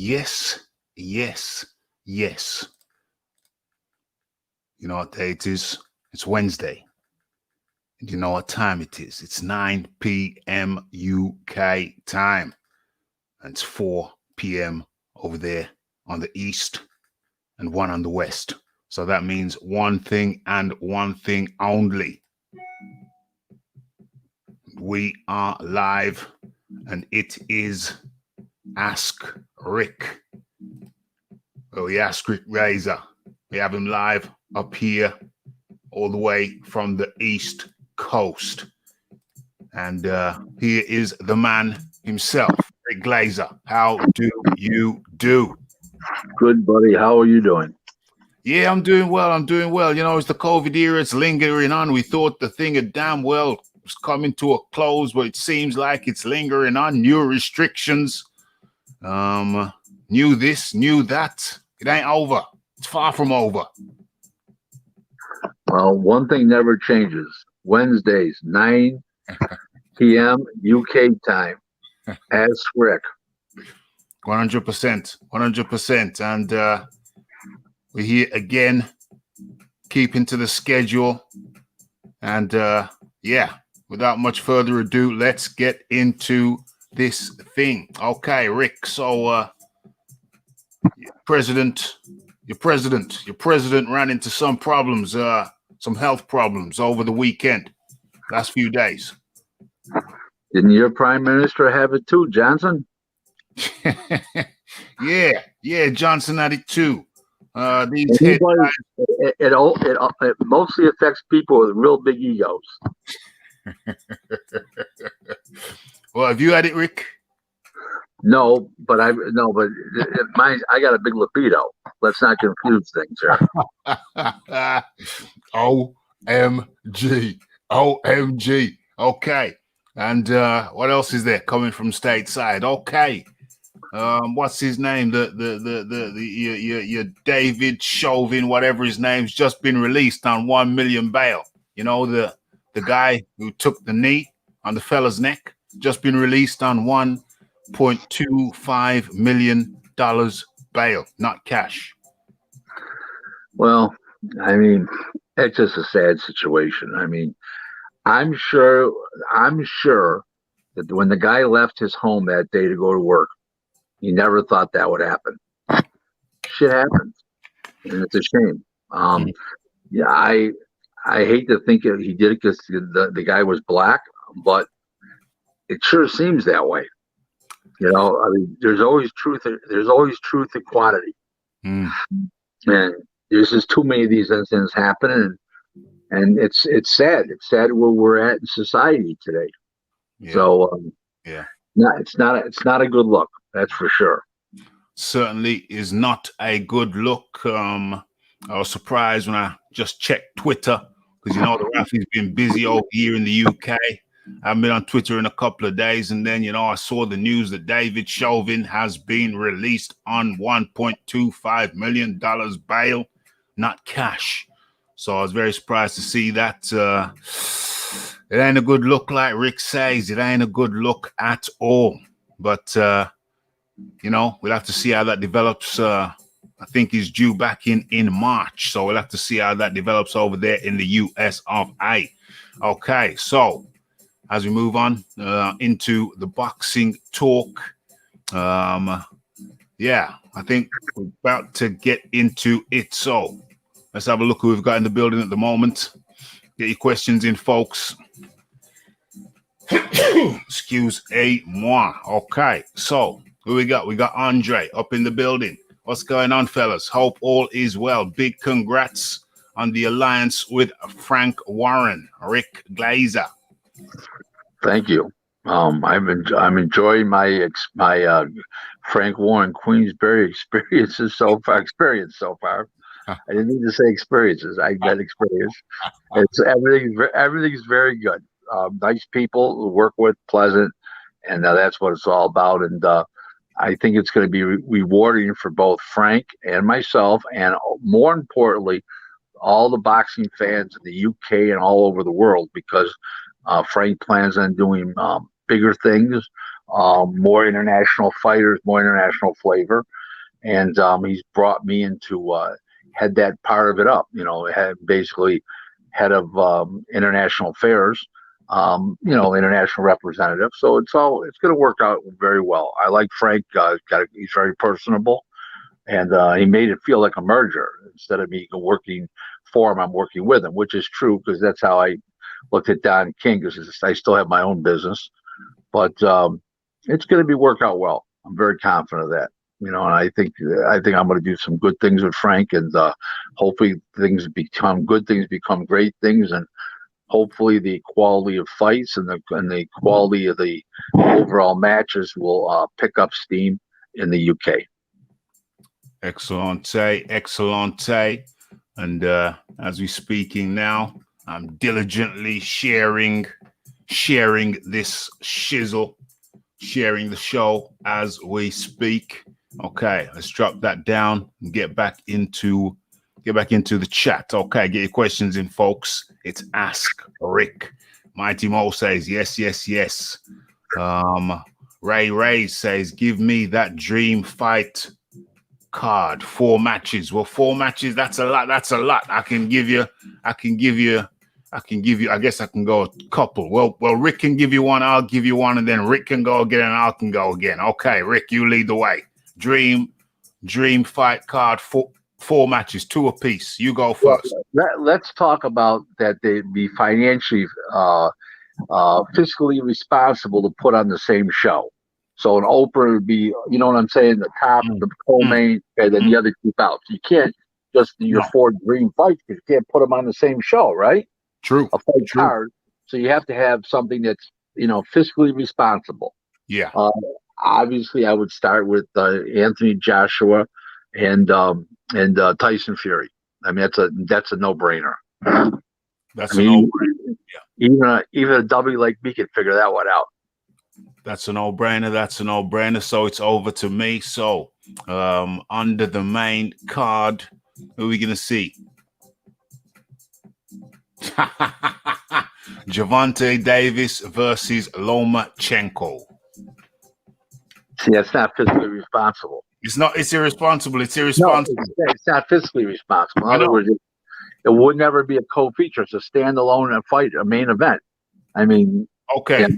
Yes, yes, yes. You know what day it is? It's Wednesday. And you know what time it is? It's 9 p.m. UK time. And it's 4 p.m. over there on the east and 1 on the west. So that means one thing and one thing only. We are live, and it is Ask Rick. Well, we ask Rick Razor. We have him live up here, all the way from the East Coast. And here is the man himself, Rick Glazer. How do you do? Good, buddy. How are you doing? Yeah, I'm doing well. I'm doing well. You know, it's the COVID era. It's lingering on. We thought the thing had damn well was coming to a close, but it seems like it's lingering on. New restrictions. Knew this, knew that. It ain't over. It's far from over. Well, one thing never changes. Wednesdays, 9 p.m. UK time. Ask Rick. 100%. 100%. And we're here again, keeping to the schedule. And yeah, without much further ado, let's get into this thing. Okay, Rick. So your president ran into some problems, some health problems over the weekend, last few days. Didn't your prime minister have it too, Johnson? yeah, Johnson had it too. These it mostly affects people with real big egos. Well, have you had it, Rick? No, but I got a big libido. Let's not confuse things here. OMG. Okay. And what else is there coming from stateside? Okay. What's his name? Your David Chauvin, whatever his name's, just been released on 1 million bail. You know, the guy who took the knee on the fella's neck, just been released on $1.25 million bail, not cash. Well, I mean, it's just a sad situation. I mean, I'm sure that when the guy left his home that day to go to work, he never thought that would happen. Shit happens, and it's a shame. Yeah, I hate to think he did it because the guy was black, but it sure seems that way. You know, I mean, there's always truth. There's always truth in quantity, and there's just too many of these incidents happening, and it's sad. It's sad where we're at in society today. Yeah. So it's not a good look. That's for sure. Certainly is not a good look. I was surprised when I just checked Twitter because, you know, the Rafi's been busy over here in the UK. I haven't been on Twitter in a couple of days. And then, you know, I saw the news that David Chauvin has been released on $1.25 million bail, not cash. So I was very surprised to see that. It ain't a good look, like Rick says. It ain't a good look at all. But, you know, we'll have to see how that develops. I think he's due back in March. So we'll have to see how that develops over there in the US of A. Okay, so as we move on into the boxing talk, yeah, I think we're about to get into it. So let's have a look who we've got in the building at the moment. Get your questions in, folks. Excuse-moi. Okay, so who we got? We got Andre up in the building. What's going on, fellas? Hope all is well. Big congrats on the alliance with Frank Warren, Rick Glazer. Thank you. I'm enjoying my Frank Warren Queensberry experiences so far. I didn't need to say experiences. I got experience. It's everything's very good. Nice people to work with, pleasant, and that's what it's all about. And I think it's going to be rewarding for both Frank and myself, and more importantly, all the boxing fans in the UK and all over the world, because Frank plans on doing bigger things more international fighters, more international flavor. And he's brought me into head that part of it up. Basically head of international affairs, international representative. So it's going to work out very well. I like Frank. He's very personable, and he made it feel like a merger instead of me working for him. I'm working with him, which is true because that's how I looked at Don King. Because I still have my own business, but it's going to be work out well. I'm very confident of that. And I think I'm going to do some good things with Frank, and hopefully things become good things, become great things, and hopefully the quality of fights and the quality of the overall matches will pick up steam in the UK. Excellente. And as we're speaking now, I'm diligently sharing this shizzle, sharing the show as we speak. Okay, let's drop that down and get back into the chat. Okay, get your questions in, folks. It's Ask Rick. Mighty Mo says yes. Ray says, give me that dream fight card. 4 matches. Well, 4 matches, that's a lot. I guess I can go a couple. Well, Rick can give you one, I'll give you one, and then Rick can go again and I can go again. Okay, Rick, you lead the way. Dream fight card, 4 matches, 2 apiece. You go first. Well, let's talk about that. They be financially, fiscally responsible to put on the same show. So an opener would be, you know what I'm saying, the top, the co-main, and then the other 2 bouts. You can't just do your 4 dream fights because you can't put them on the same show, right? True. A fight card. So you have to have something that's fiscally responsible. Yeah. Obviously, I would start with Anthony Joshua and Tyson Fury. I mean, that's a no-brainer. That's a no-brainer. Yeah. Even a dummy like me can figure that one out. That's a no-brainer. So it's over to me. So under the main card, who are we gonna see? Gervonta Davis versus Lomachenko. See, that's not fiscally responsible. It's not. It's irresponsible. No, it's not fiscally responsible. In other words, it would never be a co-feature. It's a standalone fight, a main event. I mean, okay.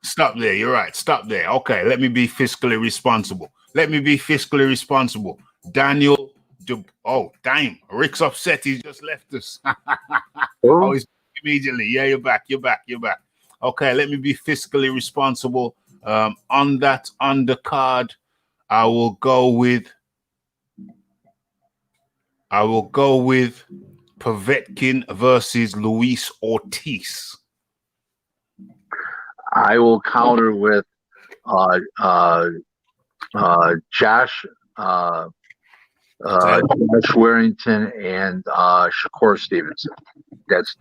Stop there. You're right. Stop there. Okay, let me be fiscally responsible. Daniel. Oh, damn. Rick's upset. He's just left us. He's immediately. Yeah, you're back. Okay, let me be fiscally responsible. On that undercard, I will go with Povetkin versus Luis Ortiz. I will counter with Josh Warrington and Shakur Stevenson.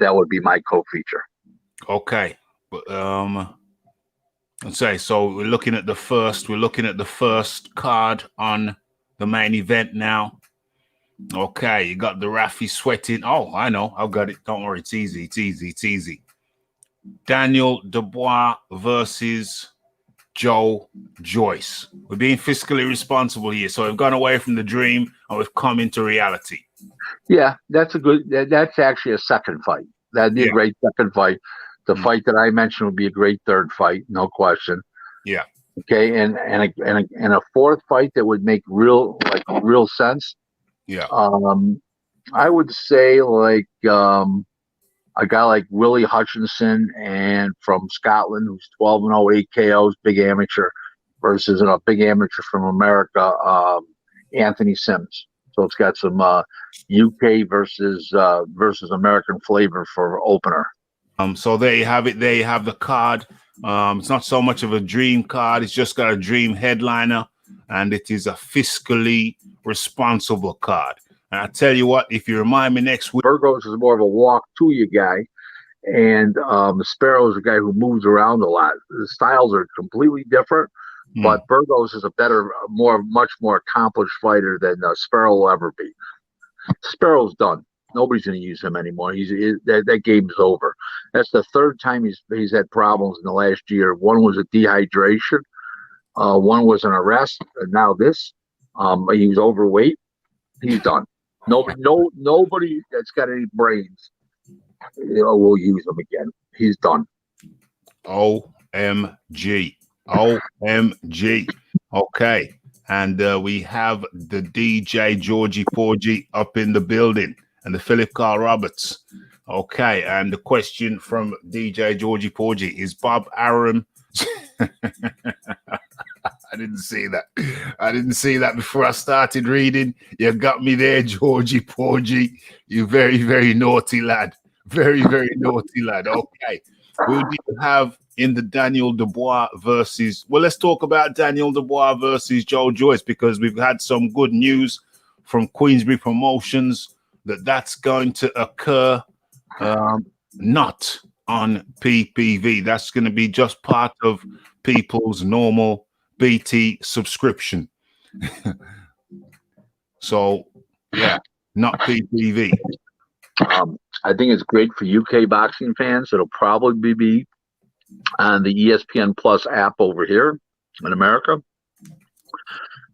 That would be my co-feature. Okay, let's say so. We're looking at the first card on the main event now. Okay, you got the Rafi sweating. Oh, I know, I've got it. Don't worry, it's easy. Daniel Dubois versus Joyce. We're being fiscally responsible here, so we've gone away from the dream and we've come into reality. Yeah, that's actually a second fight. That'd be a great second fight. The fight that I mentioned would be a great third fight, no question. Yeah. Okay, and a fourth fight that would make real sense. Yeah. I would say like a guy like Willie Hutchinson and from Scotland, who's 12-0, 8 KOs, big amateur, versus a big amateur from America, Anthony Sims. So it's got some UK versus American flavor for opener. So there you have it. There you have the card. It's not so much of a dream card. It's just got a dream headliner, and it is a fiscally responsible card. And I tell you what, if you remind me next week, Burgos is more of a walk to you guy, and Sparrow is a guy who moves around a lot. The styles are completely different, but Burgos is a much more accomplished fighter than Sparrow will ever be. Sparrow's done. Nobody's going to use him anymore. That game is over. That's the third time he's had problems in the last year. One was a dehydration, one was an arrest, and now this. He was overweight. He's done. Nobody that's got any brains, will use him again. He's done. OMG. OMG. Okay. And we have the DJ Georgie Porgy up in the building and the Philip Carl Roberts. Okay. And the question from DJ Georgie Porgy is Bob Arum. I didn't see that. I didn't see that before I started reading. You got me there, Georgie Porgy. You very, very naughty lad. Very, very naughty lad. Okay. Who do you have in the Daniel Dubois versus? Well, let's talk about Daniel Dubois versus Joe Joyce, because we've had some good news from Queensbury Promotions that's going to occur not on PPV. That's going to be just part of people's normal BT subscription. So, yeah, not PPV. I think it's great for UK boxing fans. It'll probably be on the ESPN Plus app over here in America.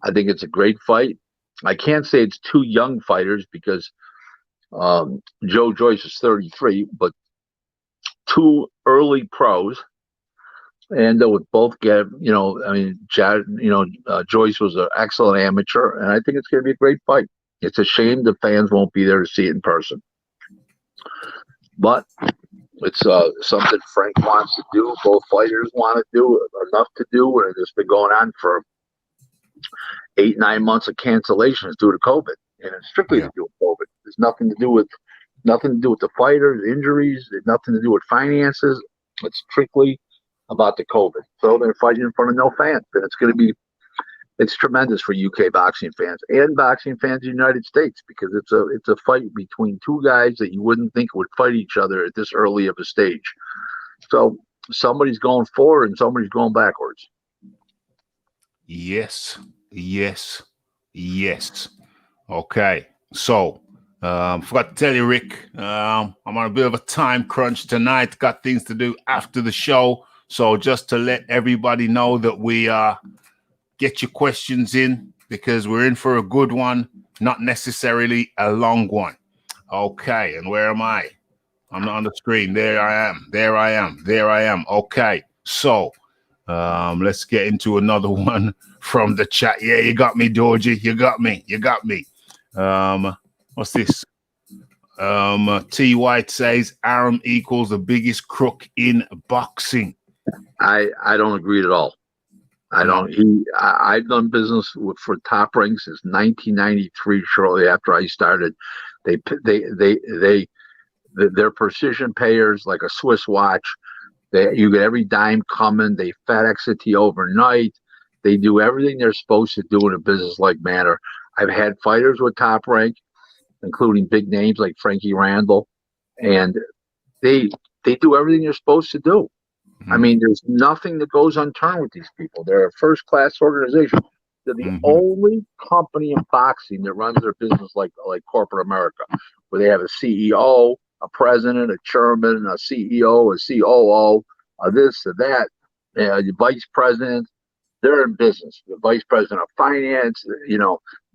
I think it's a great fight. I can't say it's two young fighters because Joe Joyce is 33, but two early pros. And they would both get, Joyce was an excellent amateur, and I think it's going to be a great fight. It's a shame the fans won't be there to see it in person. But it's something Frank wants to do. Both fighters want to do enough to do, and it's been going on for 8-9 months of cancellations due to COVID, and it's strictly to do with COVID. There's nothing to do with the fighters, injuries. There's nothing to do with finances. It's strictly about the COVID. So they're fighting in front of no fans, and it's tremendous for UK boxing fans and boxing fans in the United States, because it's a fight between two guys that you wouldn't think would fight each other at this early of a stage. So somebody's going forward and somebody's going backwards. Yes. Okay. So forgot to tell you, Rick, I'm on a bit of a time crunch tonight. Got things to do after the show. So just to let everybody know that we get your questions in, because we're in for a good one, not necessarily a long one. Okay, and where am I? I'm not on the screen. There I am. Okay, so let's get into another one from the chat. Yeah, you got me, Georgie. You got me. What's this? T. White says Arum equals the biggest crook in boxing. I don't agree at all. I've done business for Top Rank since 1993. Shortly after I started, they're precision payers like a Swiss watch. You get every dime coming. They FedEx it to you overnight. They do everything they're supposed to do in a business-like manner. I've had fighters with Top Rank, including big names like Frankie Randall, and they do everything they're supposed to do. I mean, there's nothing that goes unturned with these people. They're a first-class organization. They're the only company in boxing that runs their business like corporate America, where they have a CEO, a president, a chairman, a CEO, a COO, this, or that, the vice president. They're in business. The vice president of finance,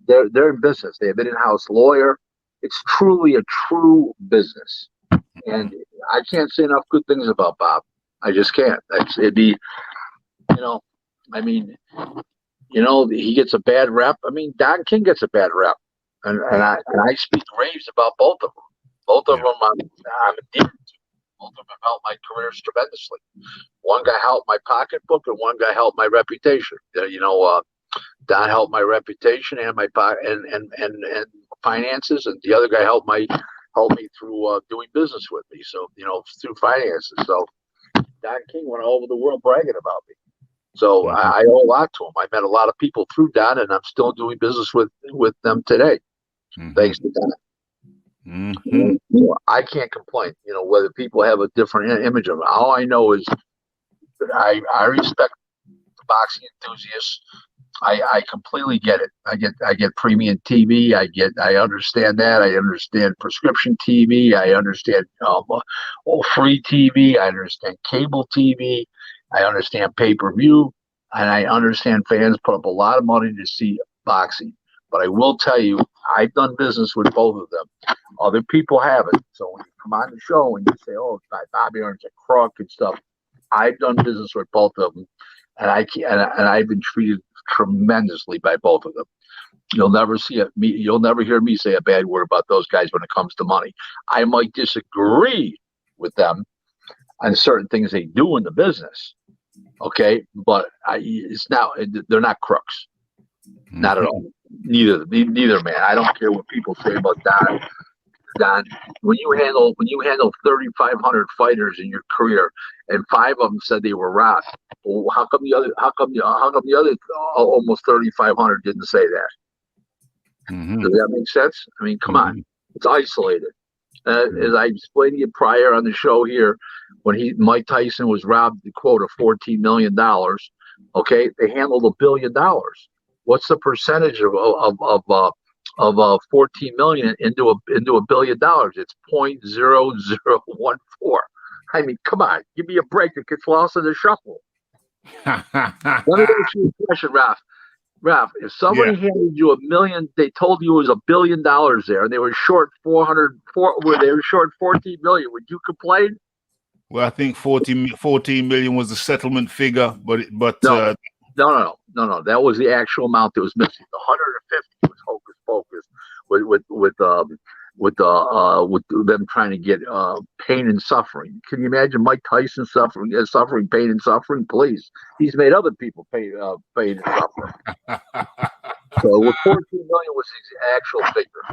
they're in business. They have an in-house lawyer. It's truly a true business. And I can't say enough good things about Bob. I just can't. It'd be, he gets a bad rep. I mean, Don King gets a bad rep, and I speak raves about both of them. Both of them I'm endeared to. Both of them helped my careers tremendously. One guy helped my pocketbook, and one guy helped my reputation. Don helped my reputation and my and finances, and the other guy helped me through doing business with me. So through finances. So Don King went all over the world bragging about me. So I owe a lot to him. I met a lot of people through Don, and I'm still doing business with them today, thanks to Don. I can't complain. Whether people have a different image of it. All I know is that I respect the boxing enthusiasts. I completely get it. I get premium TV. I understand that. I understand prescription TV. I understand free TV. I understand cable TV. I understand pay-per-view, and I understand fans put up a lot of money to see boxing. But I will tell you, I've done business with both of them. Other people haven't. So when you come on the show and you say, "Oh, Bobby Earn's a crook and stuff," I've done business with both of them, and I've been treated tremendously by both of them. You'll never hear me say a bad word about those guys when it comes to money. I might disagree with them on certain things they do in the business, okay, but they're not crooks, not at all. Neither, man. I don't care what people say about that. Don, when you handle 3,500 fighters in your career, and 5 of them said they were robbed, well, how come the other almost 3,500 didn't say that? Mm-hmm. Does that make sense? I mean, come on, it's isolated. As I explained to you prior on the show here, when Mike Tyson was robbed the quote of $14 million, okay, they handled $1 billion. What's the percentage of 14 million into $1 billion? It's 0.0014. I mean, come on, give me a break. It gets lost in the shuffle. Let me ask you a question, Ralph, if somebody handed you $1 million, they told you it was $1 billion there, and they were short 14 million, would you complain? Well, I think 14 million was the settlement figure, but no. That was the actual amount that was missing. The 150 was hocus pocus with them trying to get pain and suffering. Can you imagine Mike Tyson suffering pain and suffering? Please, he's made other people pain and suffering. So with 14 million was the actual figure.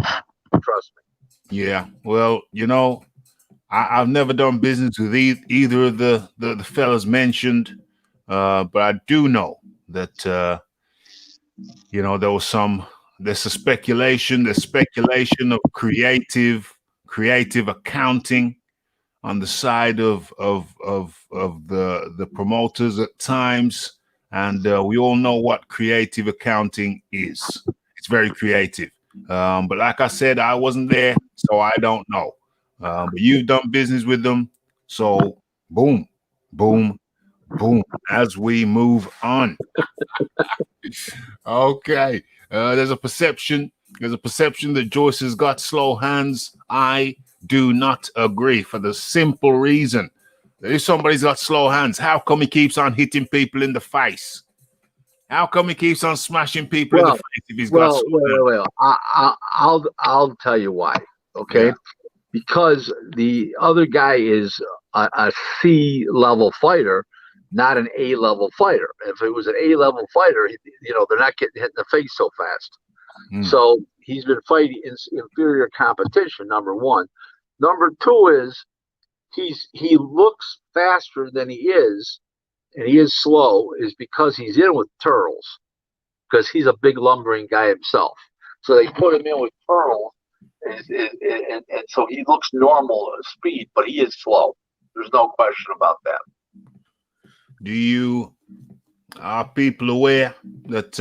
Trust me. Yeah. Well, I've never done business with either of the fellas mentioned, but I do know that there's a speculation of creative accounting on the side of the promoters at times, and we all know what creative accounting is. It's very creative, but like I said, I wasn't there, so I don't know. But you've done business with them, so boom, as we move on. Okay. There's a perception that Joyce has got slow hands. I do not agree, for the simple reason that if somebody's got slow hands, how come he keeps on hitting people in the face? How come he keeps on smashing people in the face if he's got slow hands? I'll tell you why. Okay. Yeah. Because the other guy is a C level fighter, not an A level fighter. If it was an A level fighter, they're not getting hit in the face so fast. So he's been fighting inferior competition. Number one. Number two is he looks faster than he is, and he is slow, is because he's in with turtles, because he's a big lumbering guy himself. So they put him in with turtles, and so he looks normal speed, but he is slow. There's no question about that. Are people aware that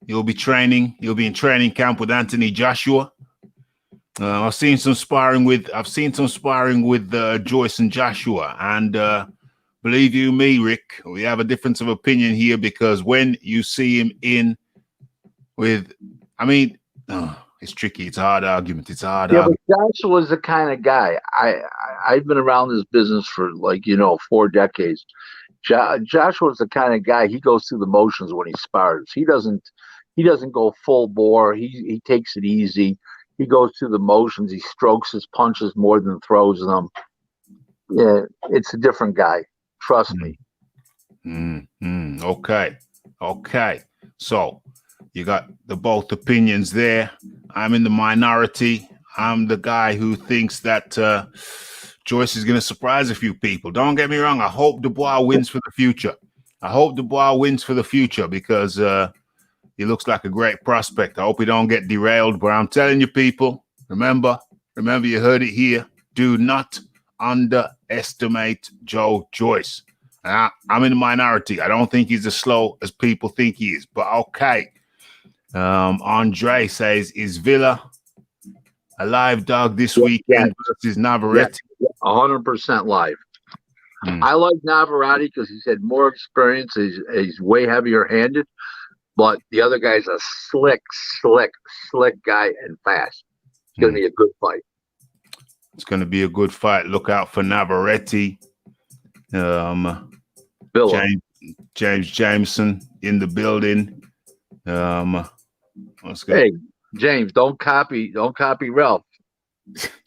you'll be in training camp with Anthony Joshua? I've seen some sparring with Joyce and Joshua, and believe you me, Rick, we have a difference of opinion here, because when you see him in with, it's tricky. It's a hard argument. But Joshua's the kind of guy. I've been around this business for 4 decades. Joshua's the kind of guy, he goes through the motions when he spars. He doesn't go full bore. He takes it easy. He goes through the motions. He strokes his punches more than throws them. Yeah, it's a different guy. Trust me. Okay. So you got the both opinions there. I'm in the minority. I'm the guy who thinks that Joyce is going to surprise a few people. Don't get me wrong. I hope Dubois wins for the future. Because he looks like a great prospect. I hope he don't get derailed. But I'm telling you, people, remember, you heard it here. Do not underestimate Joe Joyce. I'm in the minority. I don't think he's as slow as people think he is. But okay. Andre says, is Villa a live dog this weekend versus Navarrete? 100% live. I like Navarrete because he's had more experience. He's way heavier handed. But the other guy's a slick guy and fast. It's going to be a good fight. It's going to be a good fight. Look out for Navarrete. James Jameson in the building. Let's go. Hey, James, don't copy Ralph.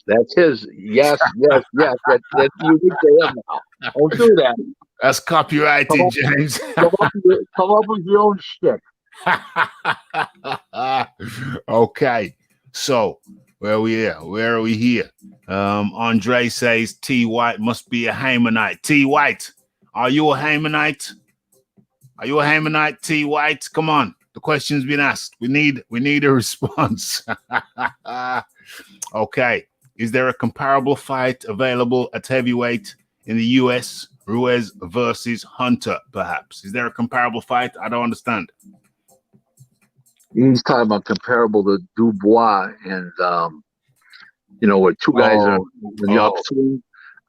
That's his. Yes. That's unique to him now. Don't do that. That's copyrighted, James. Come up with your own shtick. Okay, so where are we here? Andre says T White must be a Hamanite. T White, are you a Hamanite? Are you a Hamanite, T White? Come on, the question's been asked. We need a response. Okay, is there a comparable fight available at heavyweight in the US? Ruiz versus Hunter, perhaps. Is there a comparable fight? I don't understand. He's talking about comparable to Dubois and, where two guys are in the upswing.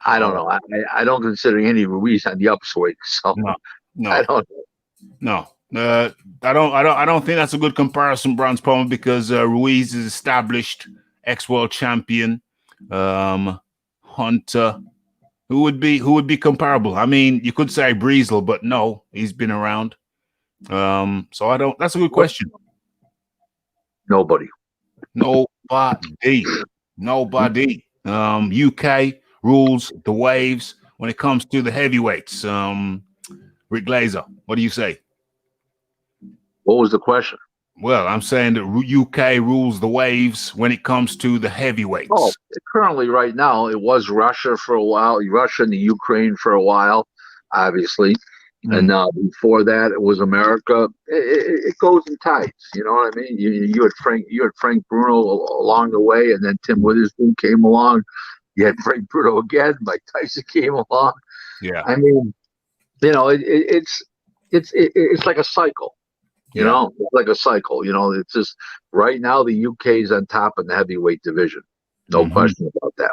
I don't know. I don't consider any Ruiz on the upswing. So no, I don't know. No, I don't think that's a good comparison, Bronze Palmer, because Ruiz is established ex-world champion. Hunter, who would be comparable? I mean, you could say Breezel, but no, he's been around. So I don't. That's a good question. Nobody. UK rules the waves when it comes to the heavyweights. Rick Glazer, what do you say? What was the question? Well, I'm saying that UK rules the waves when it comes to the heavyweights. Oh, currently, right now, it was Russia for a while, Russia and the Ukraine for a while, obviously. And before that, it was America. It goes in tides. You know what I mean? You had Frank Bruno along the way, and then Tim Witherspoon came along. You had Frank Bruno again. Mike Tyson came along. Yeah. I mean, it's like a cycle. You know, it's like a cycle. It's just right now the UK is on top in the heavyweight division. No question about that.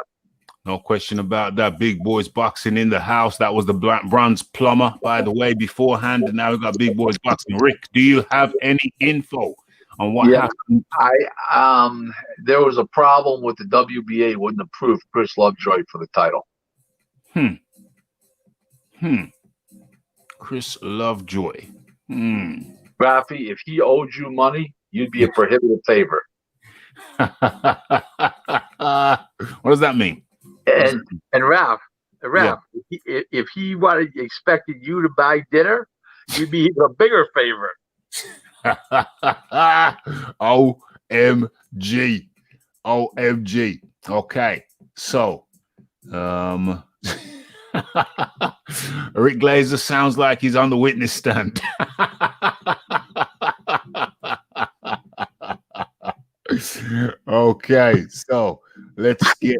No question about that. Big boys boxing in the house. That was the Bronze Plumber, by the way, beforehand. And now we've got big boys boxing. Rick, do you have any info on what happened? There was a problem with the WBA wouldn't approve Chris Lovejoy for the title. Chris Lovejoy. Rafi, if he owed you money, you'd be a prohibitive favorite. What does that mean? And Ralph, if he expected you to buy dinner, you'd be a bigger favorite. OMG. Okay, so Rick Glazer sounds like he's on the witness stand. Okay, so let's get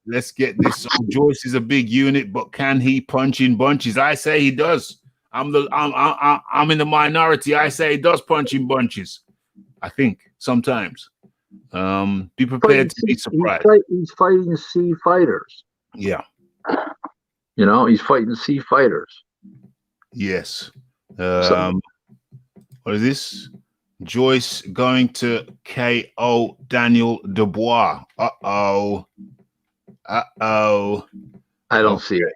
this. Joyce is a big unit, but can he punch in bunches? I say he does. I'm in the minority. I say he does punch in bunches. I think sometimes. Be prepared to be surprised. He's fighting C fighters. Yeah. He's fighting C fighters. Yes. What is this? Joyce going to KO Daniel Dubois. Uh-oh. I don't see it.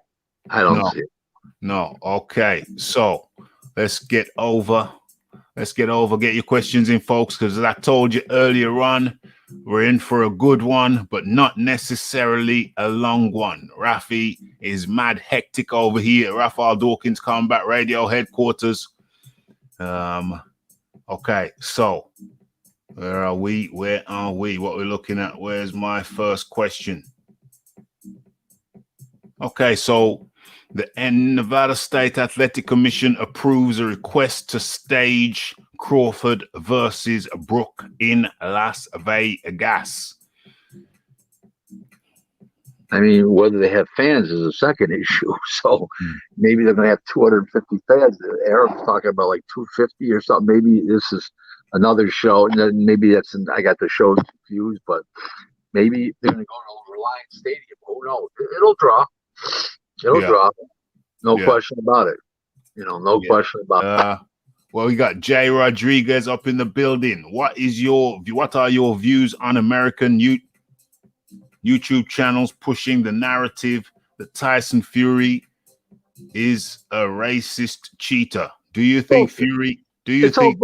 I don't see it. No. Okay. So let's get over. Get your questions in, folks, because as I told you earlier on, we're in for a good one, but not necessarily a long one. Rafi is mad hectic over here at Raphael Dawkins Combat Radio headquarters. Okay, so where are we? What we're looking at? Where's my first question? Okay, so the Nevada State Athletic Commission approves a request to stage Crawford versus Brook in Las Vegas. I mean, whether they have fans is a second issue. So maybe they're going to have 250 fans. Arab's talking about like 250 or something. Maybe this is another show. And then maybe I got the shows confused, but maybe they're going to go to Reliance Stadium. Oh, no. It'll draw. It'll draw. No question about it. No question about it. Well, we got Jay Rodriguez up in the building. What are your views on American YouTube channels pushing the narrative that Tyson Fury is a racist cheater? Do you think Fury? Do you think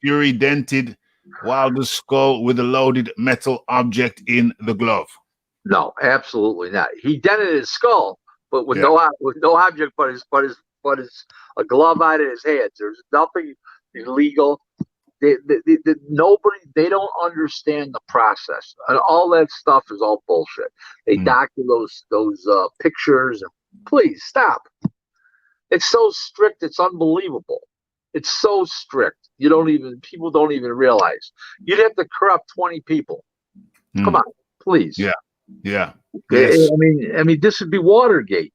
Fury dented Wilder's skull with a loaded metal object in the glove? No, absolutely not. He dented his skull, but with no object but a glove out of his hands. There's nothing illegal. They don't understand the process, and all that stuff is all bullshit. They doctor those pictures, and please stop. It's so strict, it's unbelievable. It's so strict. People don't even realize. You'd have to corrupt 20 people. Come on, please. Yeah. Yes. I mean, this would be Watergate.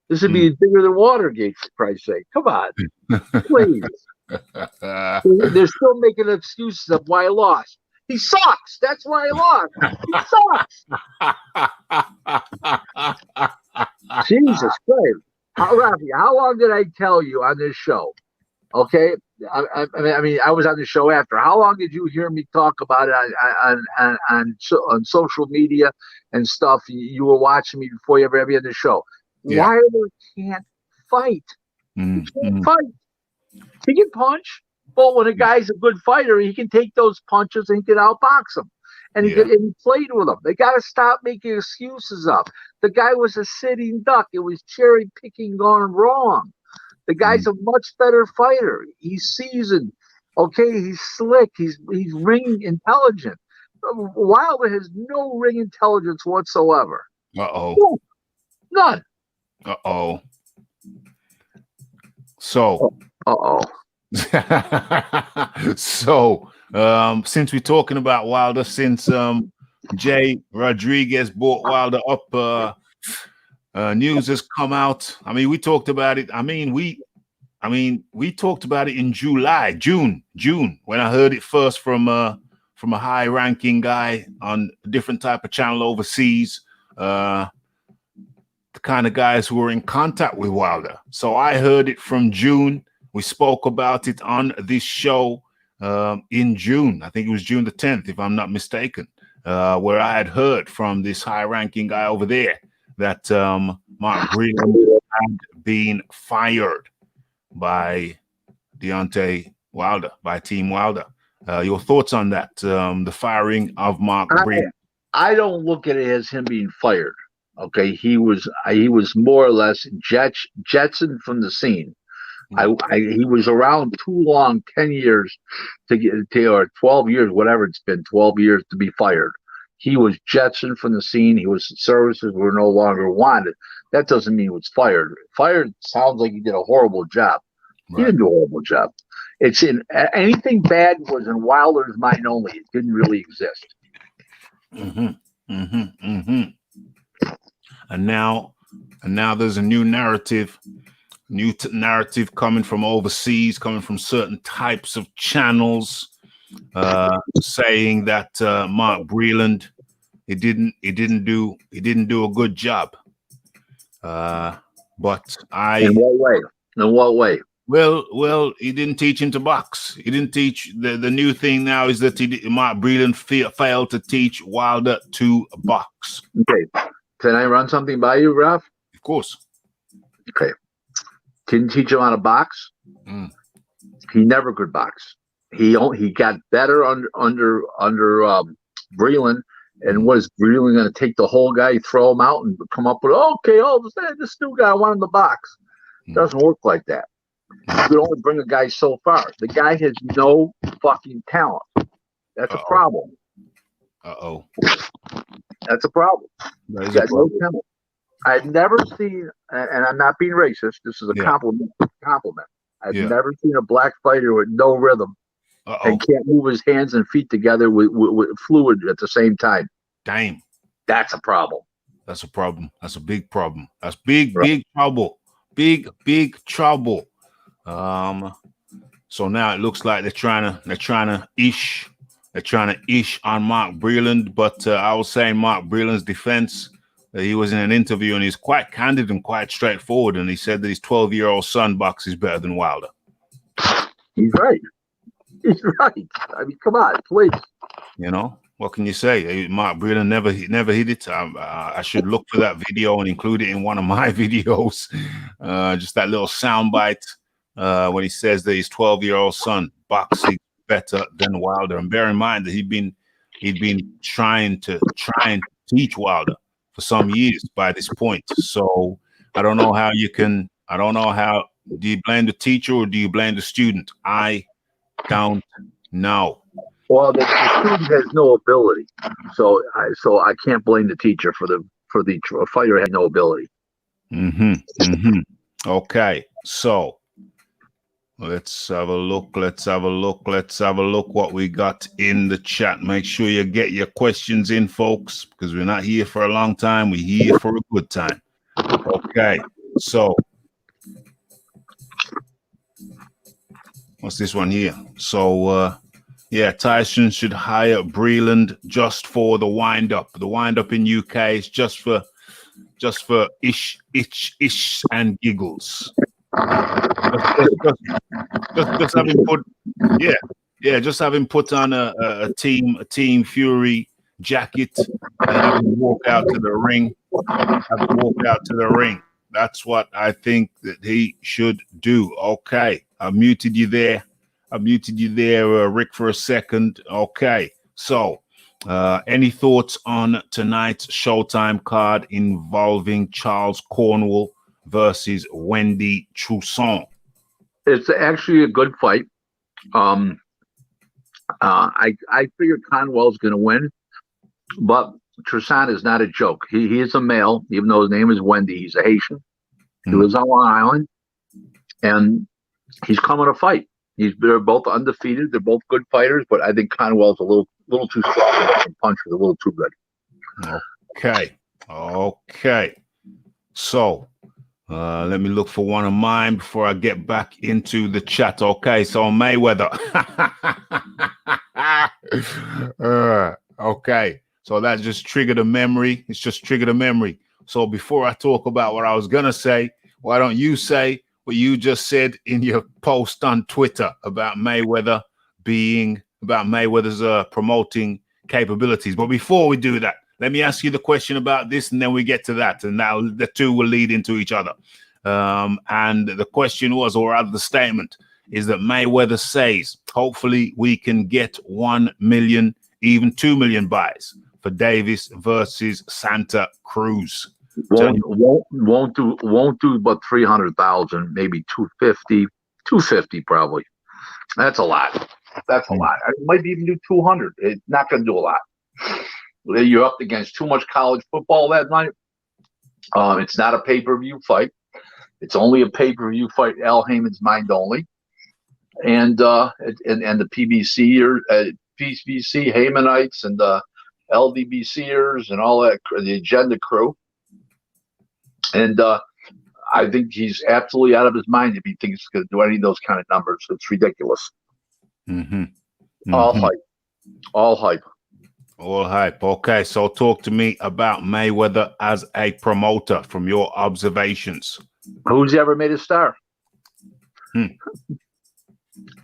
This would be bigger than Watergate, for Christ's sake. Come on, please. They're still making excuses of why I lost. He sucks. That's why I lost. He sucks. Jesus Christ. Rafi, how long did I tell you on this show? Okay. I mean, I was on the show after. How long did you hear me talk about it on social media and stuff? You were watching me before you ever had me on the show. Yeah. Wilder can't fight. He can't fight. He can punch, but when a guy's a good fighter, he can take those punches and he can outbox him. And he played with them. They got to stop making excuses up. The guy was a sitting duck. It was cherry picking gone wrong. The guy's a much better fighter. He's seasoned. Okay, he's slick. He's ring intelligent. Wilder has no ring intelligence whatsoever. Uh-oh. None. Uh-oh. So. Uh-oh. So, since we're talking about Wilder, since Jay Rodriguez brought Wilder up, news has come out. I mean, we talked about it. We talked about it in June, when I heard it first from a high-ranking guy on a different type of channel overseas. The kind of guys who were in contact with Wilder. So I heard it from June. We spoke about it on this show in June. I think it was June the 10th, if I'm not mistaken, where I had heard from this high-ranking guy over there that Mark Breland had been fired by Deontay Wilder, by Team Wilder. Your thoughts on that, the firing of Mark Breland? I don't look at it as him being fired. Okay, he was more or less jettisoned from the scene. He was around too long, 10 years or 12 years, whatever it's been, 12 years to be fired. He was jettisoned from the scene. His services were no longer wanted. That doesn't mean he was fired. Fired sounds like he did a horrible job. Right. He didn't do a horrible job. It's in anything bad was in Wilder's mind only. It didn't really exist. And now there's a new narrative coming from overseas, coming from certain types of channels, saying that Mark Breland he didn't do a good job. But in what way? Well, he didn't teach him to box. He didn't teach. The new thing now is that Mark Breland failed to teach Wilder to box. Okay. Can I run something by you, Ralph? Of course. Okay. Didn't teach him how to box. He never could box. He got better under Breland. And was Breland going to take the whole guy, throw him out, and come up with this new guy, I want him to box? It doesn't work like that. You can only bring a guy so far. The guy has no fucking talent. That's a problem. That's a problem. He's got no talent. I've never seen, and I'm not being racist, this is a compliment. I've never seen a black fighter with no rhythm and can't move his hands and feet together with fluid at the same time. Damn. That's a problem. That's a problem. That's a big problem. That's big trouble. Big trouble. So now it looks like they're trying to ish on Mark Breland, but I was saying Mark Breland's defense. He was in an interview and he's quite candid and quite straightforward, and he said that his 12-year-old son boxes better than Wilder. He's right. He's right. I mean, come on, please. You know, what can you say? Mark Breland never hit it. I should look for that video and include it in one of my videos. Just that little soundbite when he says that his 12-year-old son boxing better than Wilder. And bear in mind that he'd been trying to teach Wilder for some years by this point. So I don't know how. Do you blame the teacher or do you blame the student? I don't know. Well, the student has no ability, so I can't blame the teacher for the fighter had no ability. Okay, so let's have a look. Let's have a look what we got in the chat. Make sure you get your questions in, folks, because we're not here for a long time. We're here for a good time. Okay, so what's this one here? So yeah, Tyson should hire Breland just for the wind up. The wind up in UK is just for ish and giggles. Just have him put, just have him put on a Team Fury jacket and have him walk out to the ring. That's what I think that he should do. Okay, I muted you there, Rick, for a second. Okay, so any thoughts on tonight's Showtime card involving Charles Cornwell versus Wendy Chusong? It's actually a good fight. I figure Cornwell's going to win, but Chusong is not a joke. He is a male, even though his name is Wendy. He's a Haitian. He lives on Long Island, and he's coming to fight. They're both undefeated. They're both good fighters, but I think Cornwell's a little too strong. And punch is a little too good. Okay. So let me look for one of mine before I get back into the chat. Okay, so Mayweather. Okay, so that just triggered a memory. It's just triggered a memory. So before I talk about what I was gonna say, why don't you say what you just said in your post on Twitter about Mayweather's promoting capabilities? But before we do that, let me ask you the question about this, and then we get to that, and now the two will lead into each other. And the question was, or rather the statement, is that Mayweather says, hopefully we can get 1 million, even 2 million buys for Davis versus Santa Cruz. Won't do but 300,000, maybe 250 probably. That's a lot. That's a lot. I might even do 200. It's not going to do a lot. You're up against too much college football that night. It's not a pay-per-view fight. It's only a pay-per-view fight. Al Heyman's mind only, and the PBC or PBC Heymanites and LDBCers and all that, the Agenda crew. And I think he's absolutely out of his mind if he thinks he's going to do any of those kind of numbers. It's ridiculous. All hype. Okay, so talk to me about Mayweather as a promoter from your observations. Who's ever made a star?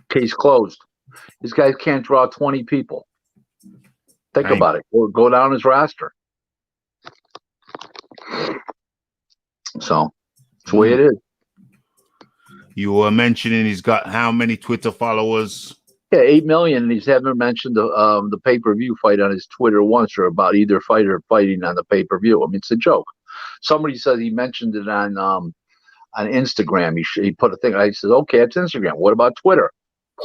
Case closed. These guys can't draw 20 people. Think about it. Or go down his roster. So that's the way it is. You were mentioning he's got how many Twitter followers? Yeah, 8 million. And he's never mentioned the pay-per-view fight on his Twitter once, or about either fighter fighting on the pay-per-view. I mean, it's a joke. Somebody said he mentioned it on Instagram. He put a thing. I said, okay, it's Instagram. What about Twitter?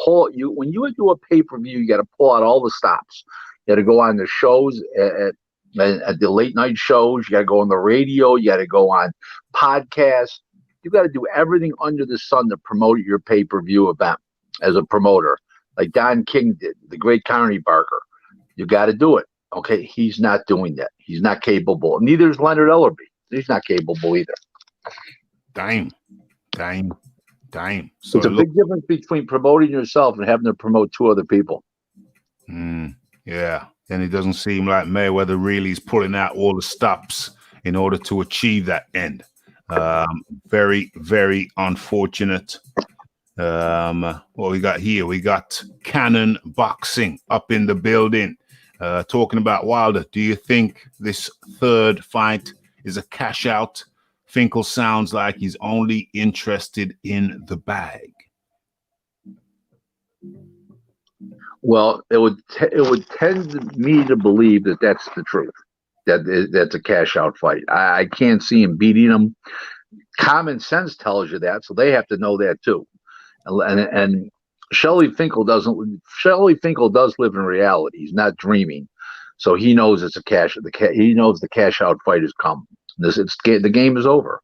When you do a pay-per-view, you got to pull out all the stops. You got to go on the shows at the late night shows. You got to go on the radio. You got to go on podcasts. You got to do everything under the sun to promote your pay-per-view event as a promoter, like Don King did, the great Carney Barker. You got to do it. Okay, he's not doing that. He's not capable. Neither is Leonard Ellerby. He's not capable either. Damn. So it's a big difference between promoting yourself and having to promote two other people. Yeah, and it doesn't seem like Mayweather really is pulling out all the stops in order to achieve that end. Very, very unfortunate. What we got here? We got Cannon Boxing up in the building. Talking about Wilder. Do you think this third fight is a cash out? Finkel sounds like he's only interested in the bag. Well, it would tend me to believe that that's the truth. That's a cash out fight. I can't see him beating him. Common sense tells you that, so they have to know that too. And Shelley Finkel doesn't. Shelley Finkel does live in reality. He's not dreaming, so he knows it's a cash. He knows the cash out fight has come. The game is over.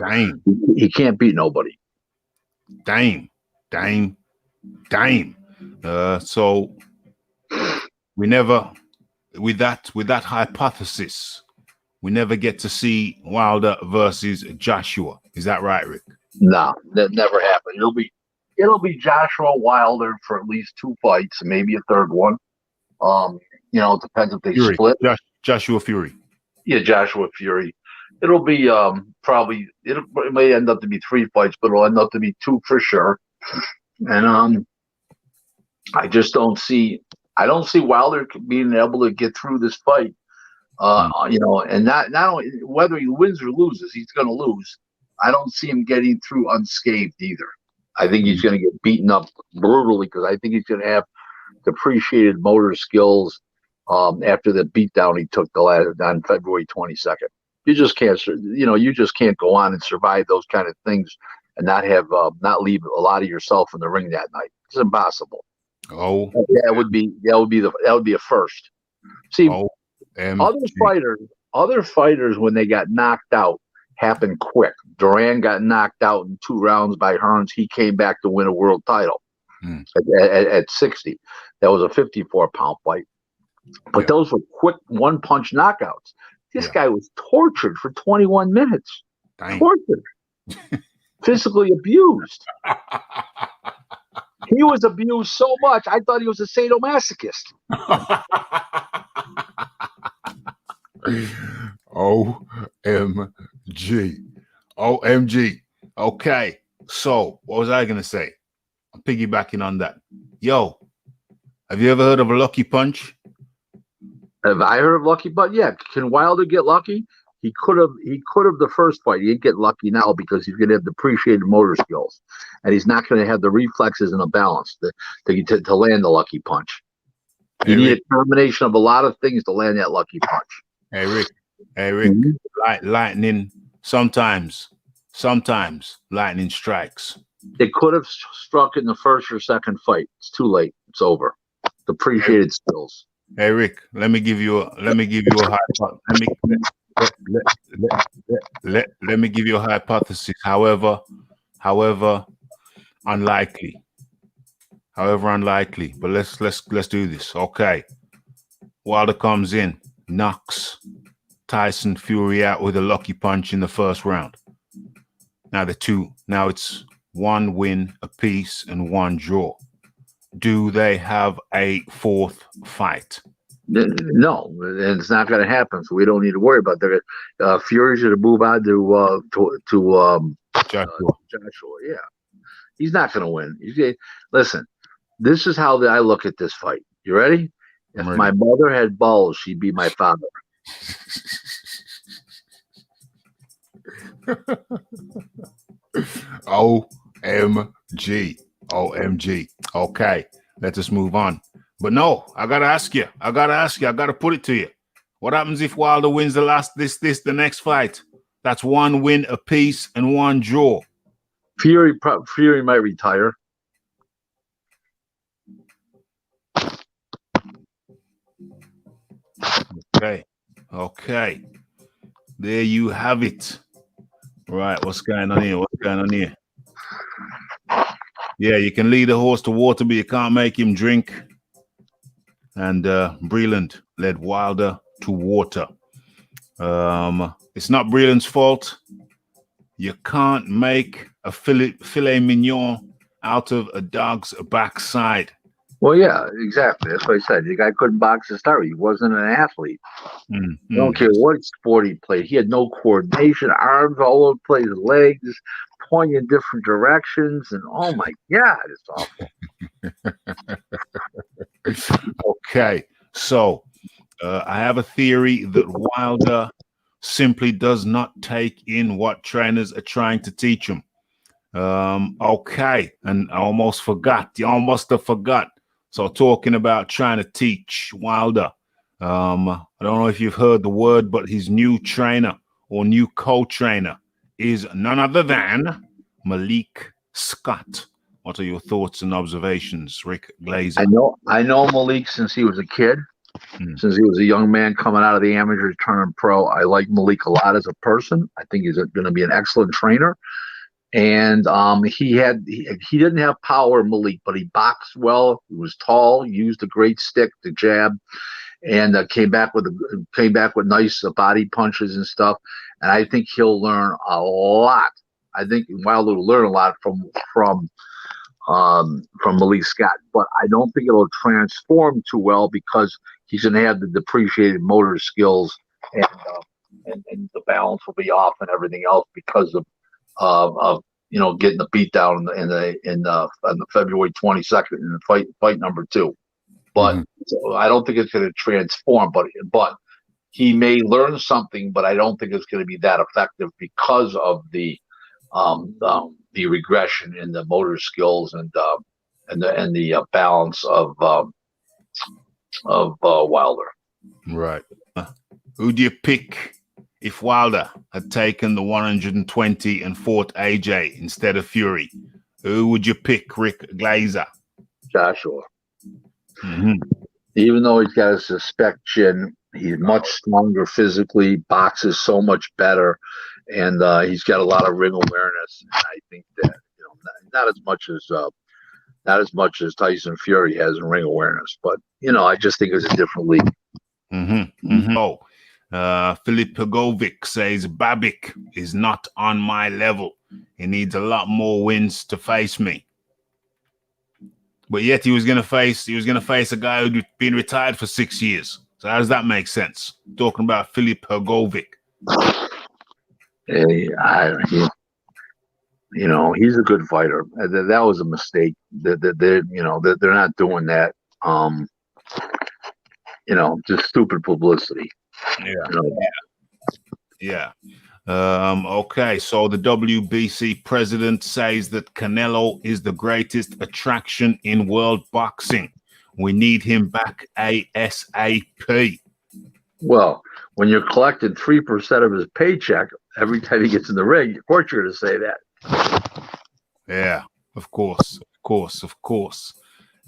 Damn. He can't beat nobody. Damn. So we never, with that hypothesis, we never get to see Wilder versus Joshua. Is that right, Rick? No, that never happened. It'll be Joshua Wilder for at least two fights, maybe a third one. It depends if they split. Joshua Fury. Yeah, Joshua Fury. It'll be probably it may end up to be three fights, but it'll end up to be two for sure. And I just don't see Wilder being able to get through this fight. And not only whether he wins or loses, he's going to lose. I don't see him getting through unscathed either. I think he's going to get beaten up brutally because I think he's going to have depreciated motor skills after the beatdown he took on February 22nd. You just can't go on and survive those kind of things and not leave a lot of yourself in the ring that night. It's impossible. Oh, that would be a first. See, other fighters when they got knocked out happened quick. Duran got knocked out in 2 rounds by Hearns. He came back to win a world title at 60. That was a 54-pound fight. But those were quick one-punch knockouts. This guy was tortured for 21 minutes. Dang. Tortured. Physically abused. He was abused so much, I thought he was a sadomasochist. OMG. Okay. So, what was I going to say? I'm piggybacking on that. Yo, have you ever heard of a lucky punch? Have I heard of lucky punch? Yeah. Can Wilder get lucky? He could have the first fight. He didn't get lucky now because he's going to have depreciated motor skills, and he's not going to have the reflexes and the balance to land the lucky punch. You need a combination of a lot of things to land that lucky punch. Hey Rick, mm-hmm. Lightning sometimes lightning strikes. It could have struck in the first or second fight. It's too late. It's over. Depreciated skills. Hey Rick, let me give you a let me give you a hypothesis. However unlikely. But let's do this. Okay. Wilder comes in, knocks Tyson Fury out with a lucky punch in the first round. Now it's 1 win apiece and 1 draw. Do they have a 4th fight? No, it's not going to happen. So we don't need to worry about that. Fury's going to move on to Joshua. Yeah, he's not going to win. Listen, this is how I look at this fight. You ready? If my mother had balls, she'd be my father. OMG. Okay, let us move on. But no, I gotta ask you. I gotta put it to you. What happens if Wilder wins the next fight? That's 1 win apiece and 1 draw. Fury might retire. Okay. There you have it. Right, what's going on here? Yeah, you can lead a horse to water, but you can't make him drink. and Breland led Wilder to water. It's not Breland's fault. You can't make a filet mignon out of a dog's backside. Well, yeah, exactly. That's what I said. The guy couldn't box to start. He wasn't an athlete. I don't care what sport he played. He had no coordination, arms all over the place, legs pointing in different directions, and oh my God, it's awful. Okay, so I have a theory that Wilder simply does not take in what trainers are trying to teach him. Okay, and I almost forgot. You almost have forgot. So talking about trying to teach Wilder, I don't know if you've heard the word, but his new trainer or new co-trainer is none other than Malik Scott. What are your thoughts and observations, Rick Glazer? I know Malik since he was a kid, since he was a young man coming out of the amateurs turning pro. I like Malik a lot as a person. I think he's going to be an excellent trainer. And he didn't have power, Malik, but he boxed well. He was tall, used a great stick to jab, and came back with nice body punches and stuff. And I think he'll learn a lot. I think Wilder will learn a lot from Malik Scott, but I don't think it'll transform too well because he's going to have the depreciated motor skills, and the balance will be off and everything else because of getting the beat down on the February 22nd in the fight number 2. But so I don't think it's going to transform, but he may learn something, but I don't think it's going to be that effective because of the regression in the motor skills and the balance of Wilder. Right. Who do you pick if Wilder had taken the 120 and fought AJ instead of Fury? Who would you pick, Rick Glazer? Joshua. Even though he's got a suspect chin, he's much stronger physically, boxes so much better, and he's got a lot of ring awareness. And I think that not as much as Tyson Fury has in ring awareness, but I just think it's a different league. Oh. Filip Pogovic says Babik is not on my level. He needs a lot more wins to face me. But yet he was gonna face a guy who'd been retired for 6 years. So how does that make sense? Talking about Filip Pogovic. He's a good fighter. That was a mistake. They're not doing that. Just stupid publicity. Yeah. Okay, so the WBC president says that Canelo is the greatest attraction in world boxing. We need him back ASAP. Well, when you're collecting 3% of his paycheck every time he gets in the ring, of course you're going to say that. Yeah, of course.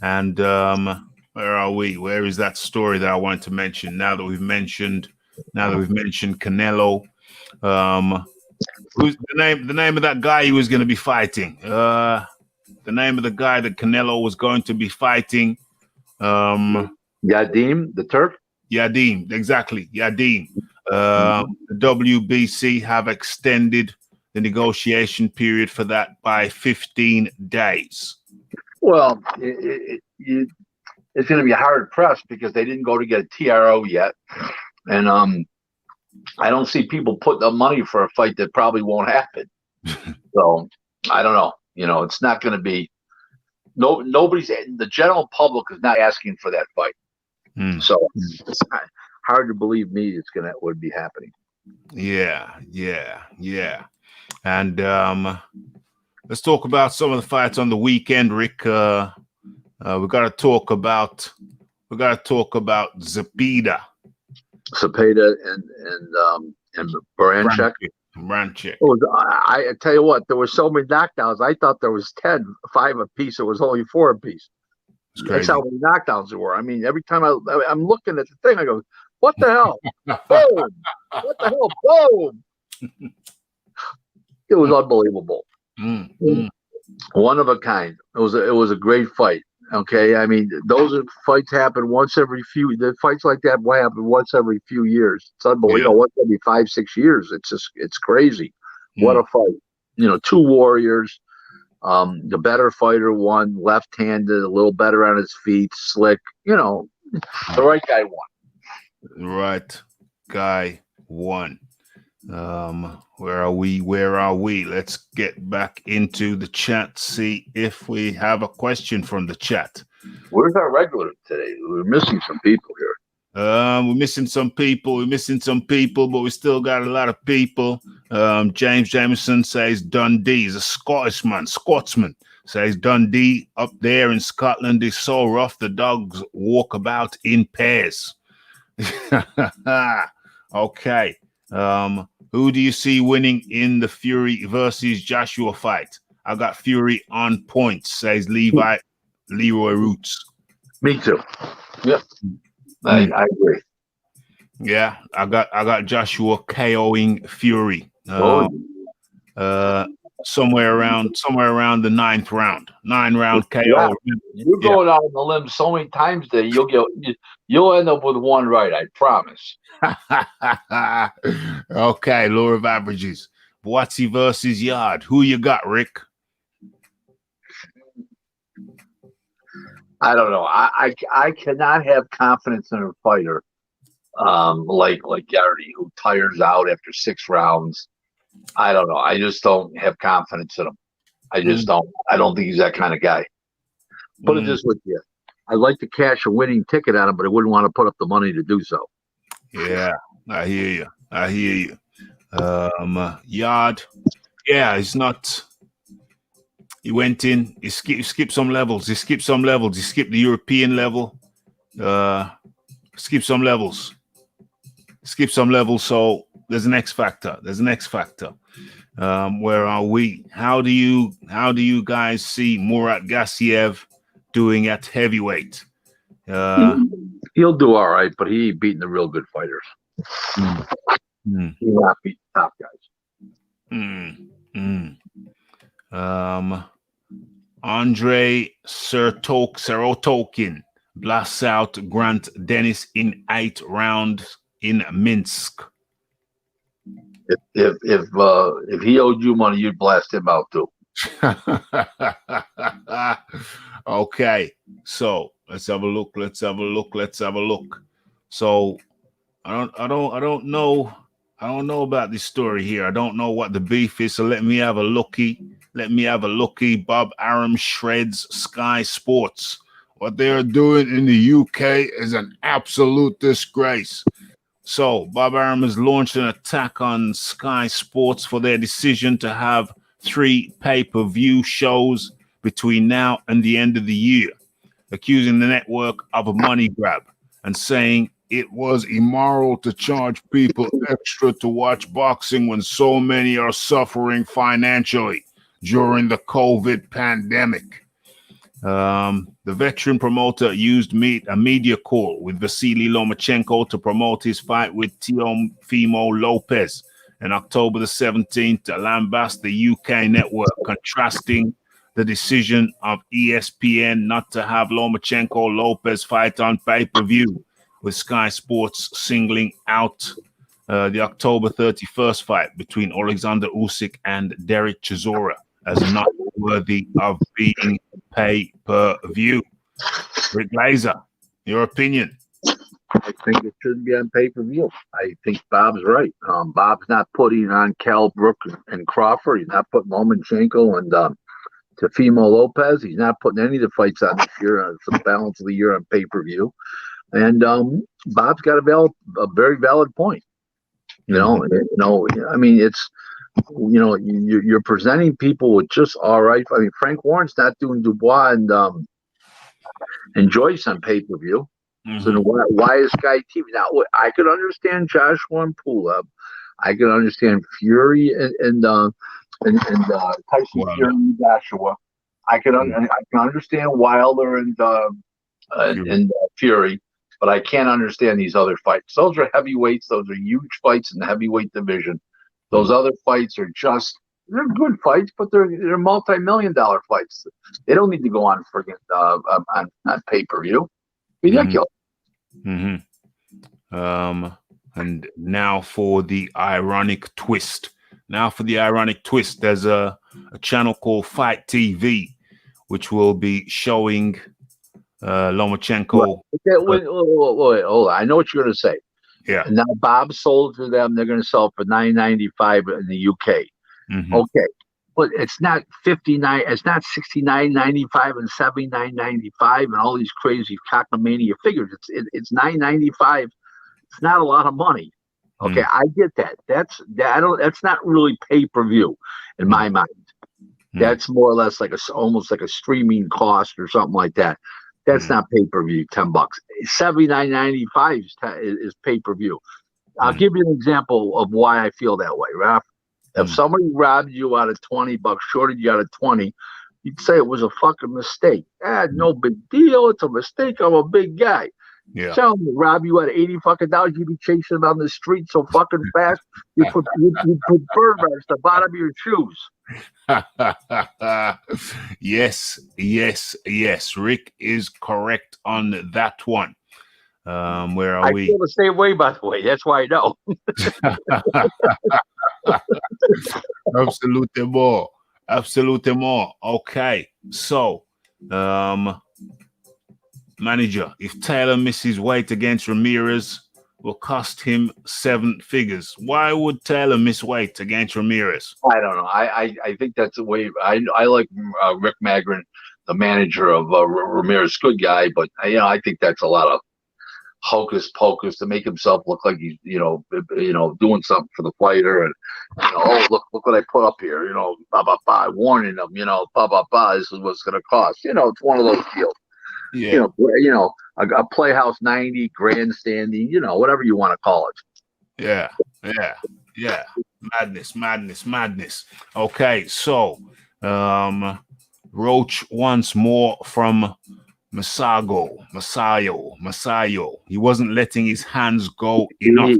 And where are we? Where is that story that I wanted to mention? Now that we've mentioned Canelo, who's the name of that guy he was going to be fighting? The name of the guy that Canelo was going to be fighting. Yadim, the Turk. Yadim, exactly. Yadim. The WBC have extended the negotiation period for that by 15 days. Well, it's going to be hard pressed because they didn't go to get a TRO yet, and I don't see people putting up money for a fight that probably won't happen. So I don't know. It's not going to be. Nobody's. The general public is not asking for that fight. So it's hard to believe would be happening. Yeah. And let's talk about some of the fights on the weekend, Rick. We got to talk about Zepeda and Baranchek. I tell you what, there were so many knockdowns. I thought there was 5 apiece. It was only 4 apiece. That's how many knockdowns there were. I mean, every time I'm looking at the thing, I go, "What the hell? Boom! What the hell? Boom!" It was unbelievable. One of a kind. It was a great fight. Okay, I mean, fights happen once every few. The fights like that will happen once every few years. It's Yeah. unbelievable. Once every 5-6 years. It's crazy. What Mm. a fight! Two warriors. The better fighter won, left-handed, a little better on his feet, slick. The right guy won. Right guy won. Where are we? Where are we? Let's get back into the chat, see if we have a question from the chat. Where's our regular today? We're missing some people here. We're missing some people. But we still got a lot of people. James Jameson says Dundee is a Scotsman. Says Dundee up there in Scotland is so rough the dogs walk about in pairs. Okay. Who do you see winning in the Fury versus Joshua fight? I got Fury on points, says Leroy Roots. Me too. Yep. I agree. Yeah, I got Joshua KOing Fury. Somewhere around the 9th round. 9-round KO. Yeah. You're going out on the limb so many times that you'll end up with one right, I promise. Okay, law of averages. Boatsy versus Yard. Who you got, Rick? I don't know. I cannot have confidence in a fighter like Yardy, who tires out after 6 rounds. I don't know. I just don't have confidence in him. I just don't. I don't think he's that kind of guy. Put it this with you. I'd like to cash a winning ticket on him, but I wouldn't want to put up the money to do so. Yeah, I hear you. Yard. Yeah, he's not. He went in. He skipped some levels. He skipped the European level. Skip some levels. So there's an X factor. Where are we? How do you guys see Murat Gassiev doing at heavyweight? He'll do all right, but he ain't beating the real good fighters. He'll not beat the top guys. Andre Serotokin blasts out Grant Dennis in 8 rounds in Minsk. If he owed you money, you'd blast him out too. Okay, so let's have a look. So I don't know about this story here. I don't know what the beef is. So let me have a looky. Bob Arum shreds Sky Sports. What they are doing in the UK is an absolute disgrace. So Bob Arum has launched an attack on Sky Sports for their decision to have 3 pay-per-view shows between now and the end of the year, accusing the network of a money grab and saying it was immoral to charge people extra to watch boxing when so many are suffering financially during the COVID pandemic. The veteran promoter used a media call with Vasily Lomachenko to promote his fight with Teofimo Lopez on October the 17th to lambast the UK network, contrasting the decision of ESPN not to have Lomachenko Lopez fight on pay-per-view, with Sky Sports singling out the October 31st fight between Alexander Usyk and Derek Chisora as not worthy of being pay-per-view. Rick Glazer, your opinion? I think it shouldn't be on pay-per-view. I think Bob's right. Bob's not putting on Kell Brook and Crawford. He's not putting Lomachenko and Teofimo Lopez. He's not putting any of the fights on this year for the balance of the year on pay-per-view. And Bob's got a very valid point. I mean, it's you're presenting people with just all right. I mean, Frank Warren's not doing Dubois and Joyce on pay-per-view. So why is Sky TV now? I could understand Joshua and Pulev. I could understand Fury and Tyson Fury and Joshua. I can understand Wilder and Fury, but I can't understand these other fights. Those are heavyweights. Those are huge fights in the heavyweight division. Those other fights are just They're good fights, but they're multi-million-dollar fights. They don't need to go on friggin' on pay-per-view. Ridiculous. And now for the ironic twist. There's a channel called Fight TV, which will be showing Lomachenko. Wait, hold on. I know what you're going to say. Yeah. And now Bob sold to them. They're going to sell for $9.95 in the UK. Okay, but it's not 59. It's not 69.95 and 79.95 and all these crazy cockamania figures. It's $9.95. It's not a lot of money. Okay, I get that. That's not really pay-per-view in my mind. That's more or less like almost like a streaming cost or something like that. That's not pay-per-view. $10. $79.95 is pay-per-view. I'll give you an example of why I feel that way, Ralph. If somebody robbed you out of $20, shorted you out of 20, you'd say it was a fucking mistake. No big deal. It's a mistake. I'm a big guy. Yeah. Tell me, rob you out of $80 fucking dollars, you'd be chasing down the street so fucking fast. You put bird marks at the bottom of your shoes. Yes. Rick is correct on that one. Where are we? I feel the same way, by the way. That's why I know. Absolutely more. Okay, so manager, if Taylor misses weight against Ramirez, will cost him 7 figures. Why would Taylor miss weight against Ramirez? I don't know. I think that's the way. I like Rick Magrin, the manager of Ramirez, good guy, but I think that's a lot of hocus pocus to make himself look like he's doing something for the fighter, and look what I put up here, warning them, this is what's going to cost. It's one of those deals. Yeah. A Playhouse 90, grandstanding, whatever you want to call it. Yeah. Madness. Okay, so Roach once more from Masayo. He wasn't letting his hands go enough.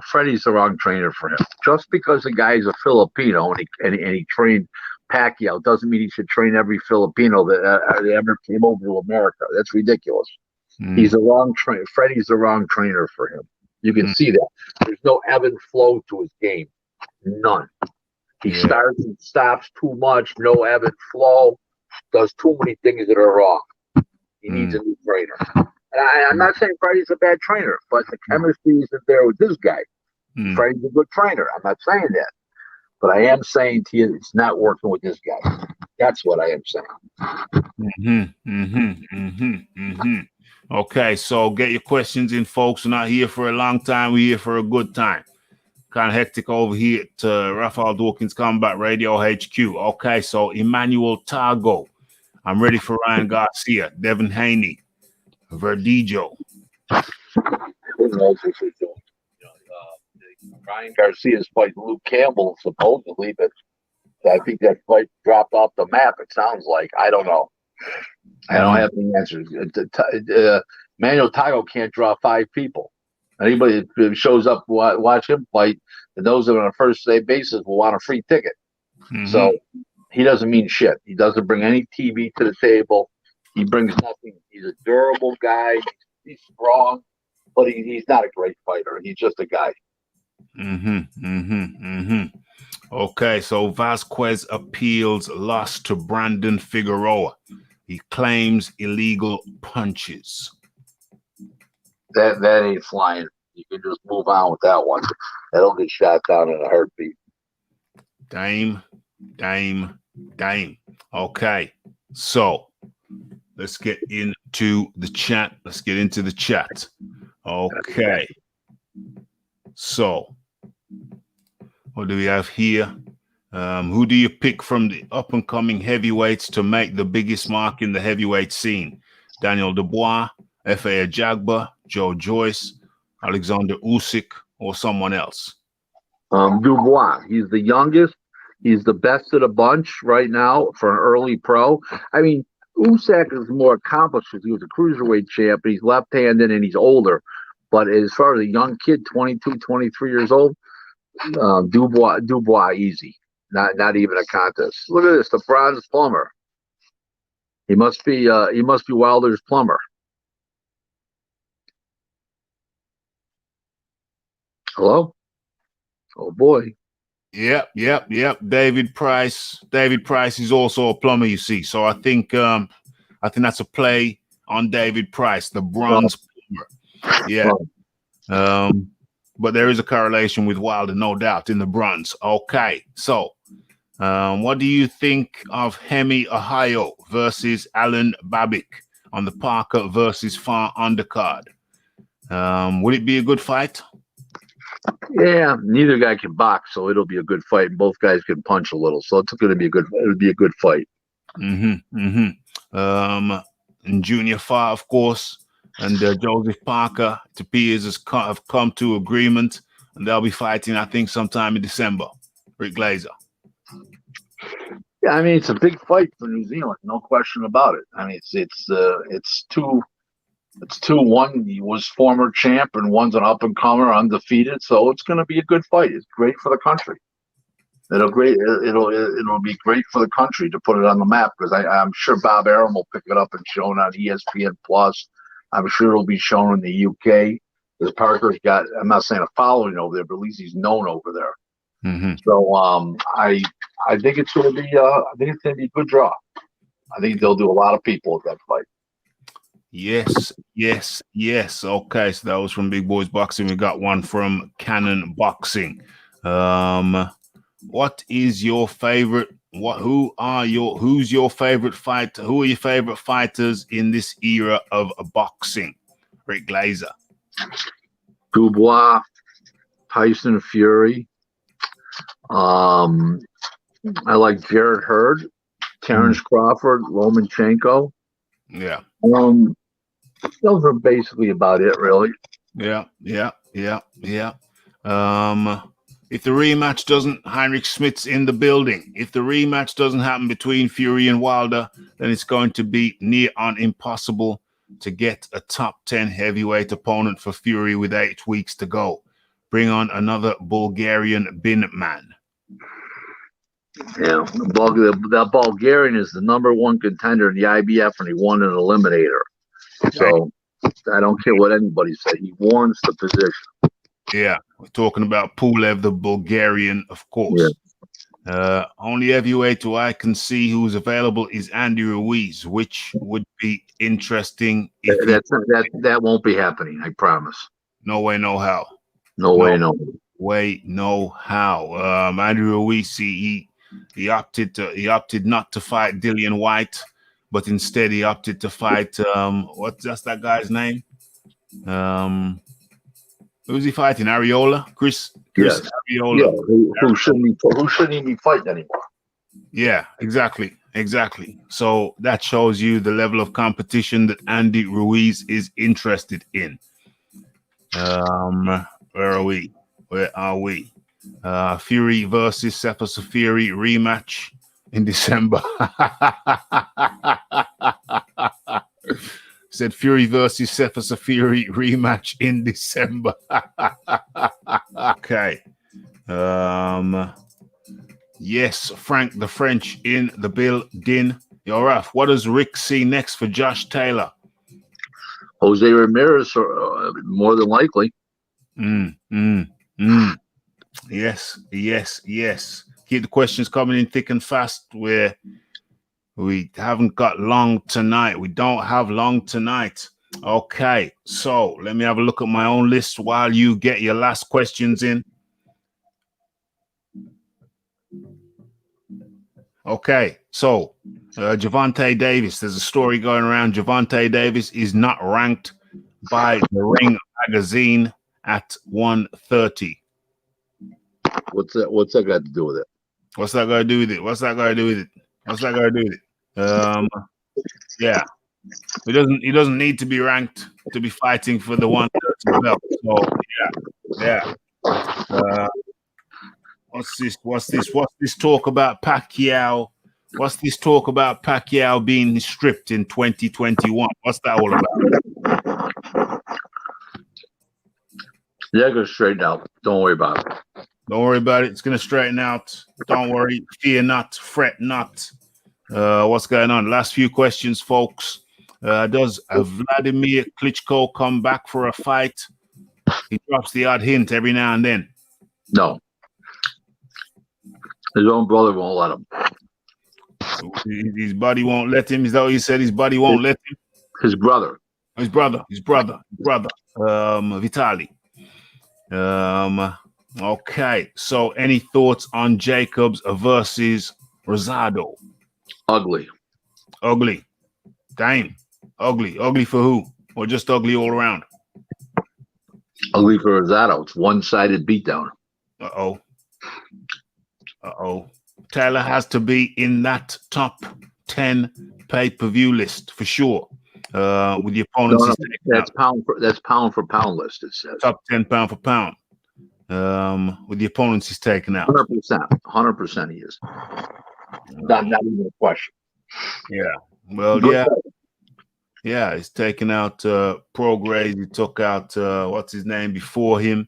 Freddie's the wrong trainer for him. Just because the guy's a Filipino and he trained Pacquiao doesn't mean he should train every Filipino that ever came over to America. That's ridiculous. He's the wrong trainer. Freddie's the wrong trainer for him. You can see that. There's no ebb and flow to his game. None. He starts and stops too much. No ebb and flow. Does too many things that are wrong. He needs a new trainer. And I'm not saying Freddie's a bad trainer, but the chemistry isn't there with this guy. Freddie's a good trainer. I'm not saying that. But I am saying to you, it's not working with this guy. That's what I am saying. Okay, so get your questions in, folks. We're not here for a long time. We're here for a good time. Kind of hectic over here at Raphael Dawkins Combat Radio HQ. Okay, so Emanuel Targo. I'm ready for Ryan Garcia, Devin Haney, Verdijo. Who knows what he's doing? Ryan Garcia's fighting Luke Campbell, supposedly, but I think that fight dropped off the map, it sounds like. I don't know. I don't have any answers. Manuel Tago can't draw 5 people. Anybody that shows up to watch him fight, and those that are on a first-day basis will want a free ticket. So he doesn't mean shit. He doesn't bring any TV to the table. He brings nothing. He's a durable guy. He's strong, but he's not a great fighter. He's just a guy. Okay, so Vasquez appeals loss to Brandon Figueroa. He claims illegal punches. That ain't flying. You can just move on with that one. That'll get shot down in a heartbeat. Dame. Okay, so let's get into the chat. Okay. So, what do we have here? Who do you pick from the up-and-coming heavyweights to make the biggest mark in the heavyweight scene? Daniel Dubois, F.A. Ajagba, Joe Joyce, Alexander Usyk, or someone else? Dubois. He's the youngest. He's the best of the bunch right now for an early pro. I mean, Usyk is more accomplished because he was a cruiserweight champ, but he's left-handed and he's older. But as far as a young kid, 22, 23 years old, Dubois easy. Not even a contest. Look at this, the bronze plumber. He must be Wilder's plumber. Hello? Oh boy. Yep. David Price is also a plumber, you see. So I think that's a play on David Price, the bronze plumber. Yeah. But there is a correlation with Wilder, no doubt, in the bronze. Okay. So what do you think of Hemi Ohio versus Alan Babic on the Parker versus Farr undercard? Would it be a good fight? Yeah, neither guy can box, so it'll be a good fight. And both guys can punch a little, so it's going to be it'll be a good fight. And Junior Farr, of course, and Joseph Parker, it appears, have come to agreement, and they'll be fighting, I think, sometime in December. Rick Glazer. Yeah, I mean, it's a big fight for New Zealand, no question about it. I mean, it's two. One was former champ and one's an up and comer, undefeated. So it's going to be a good fight. It's great for the country. It'll be great for the country to put it on the map, because I'm sure Bob Arum will pick it up and show it on ESPN Plus. I'm sure it'll be shown in the UK. Because Parker's got, I'm not saying a following over there, but at least he's known over there. So I think it's going to be a good draw. I think they'll do a lot of people at that fight. Yes. Okay, so that was from Big Boys Boxing. We got one from Cannon Boxing. What is your favorite? Who's your favorite fighter? Who are your favorite fighters in this era of boxing? Rick Glazer. Dubois, Tyson Fury. I like Jarrett Hurd, Terrence Crawford, Lomachenko. Yeah. Those are basically about it, really. Yeah. If the rematch doesn't, Heinrich Schmidt's in the building. If the rematch doesn't happen between Fury and Wilder, then it's going to be near on impossible to get a top 10 heavyweight opponent for Fury with 8 weeks to go. Bring on another Bulgarian bin man. Yeah, that Bulgarian is the #1 contender in the IBF, and he won an eliminator. So I don't care what anybody said. He warrants the position. Yeah, we're talking about Pulev, the Bulgarian, of course. Yeah. Only heavyweight who I can see who's available is Andy Ruiz, which would be interesting. That won't be happening, I promise. No way, no how. No way, no how. Andy Ruiz, he opted not to fight Dillian White, but instead he opted to fight that's that guy's name? Who's he fighting? Areola? Chris yes. Areola. Yeah, who shouldn't even be fighting anymore? Yeah, exactly. So that shows you the level of competition that Andy Ruiz is interested in. Where are we? Fury versus Cephas Fury rematch in December. Said Fury versus Cephas Fury rematch in December. Okay. Yes, Frank the French in the building. You're off. What does Rick see next for Josh Taylor? Jose Ramirez, more than likely. Yes. Keep the questions coming in thick and fast. We haven't got long tonight. We don't have long tonight. Okay, so let me have a look at my own list while you get your last questions in. Okay, so Gervonta Davis. There's a story going around. Gervonta Davis is not ranked by the Ring magazine at 130. What's that got to do with it? What's that got to do with it? Yeah. He doesn't need to be ranked to be fighting for the 130 belt. So yeah. What's this talk about Pacquiao? What's this talk about Pacquiao being stripped in 2021? What's that all about? Yeah, go straight out. Don't worry about it. Don't worry about it. It's going to straighten out. Don't worry. Fear not. Fret not. What's going on? Last few questions, folks. Does Vladimir Klitschko come back for a fight? He drops the odd hint every now and then. No. His own brother won't let him. His buddy won't let him. Is that what you said? His buddy won't let him? His brother. His brother. Vitali. Okay. So any thoughts on Jacobs versus Rosado? Ugly. Damn. Ugly for who? Or just ugly all around? Ugly for Rosado. It's one-sided beatdown. Uh-oh. Taylor has to be in that top 10 pay-per-view list for sure. With the opponents. That's pound for pound list, it says. Top 10 pound for pound. With the opponents he's taken out. 100% he is. Not even a question. Yeah. Well, yeah, he's taken out Prograis. He took out what's his name before him.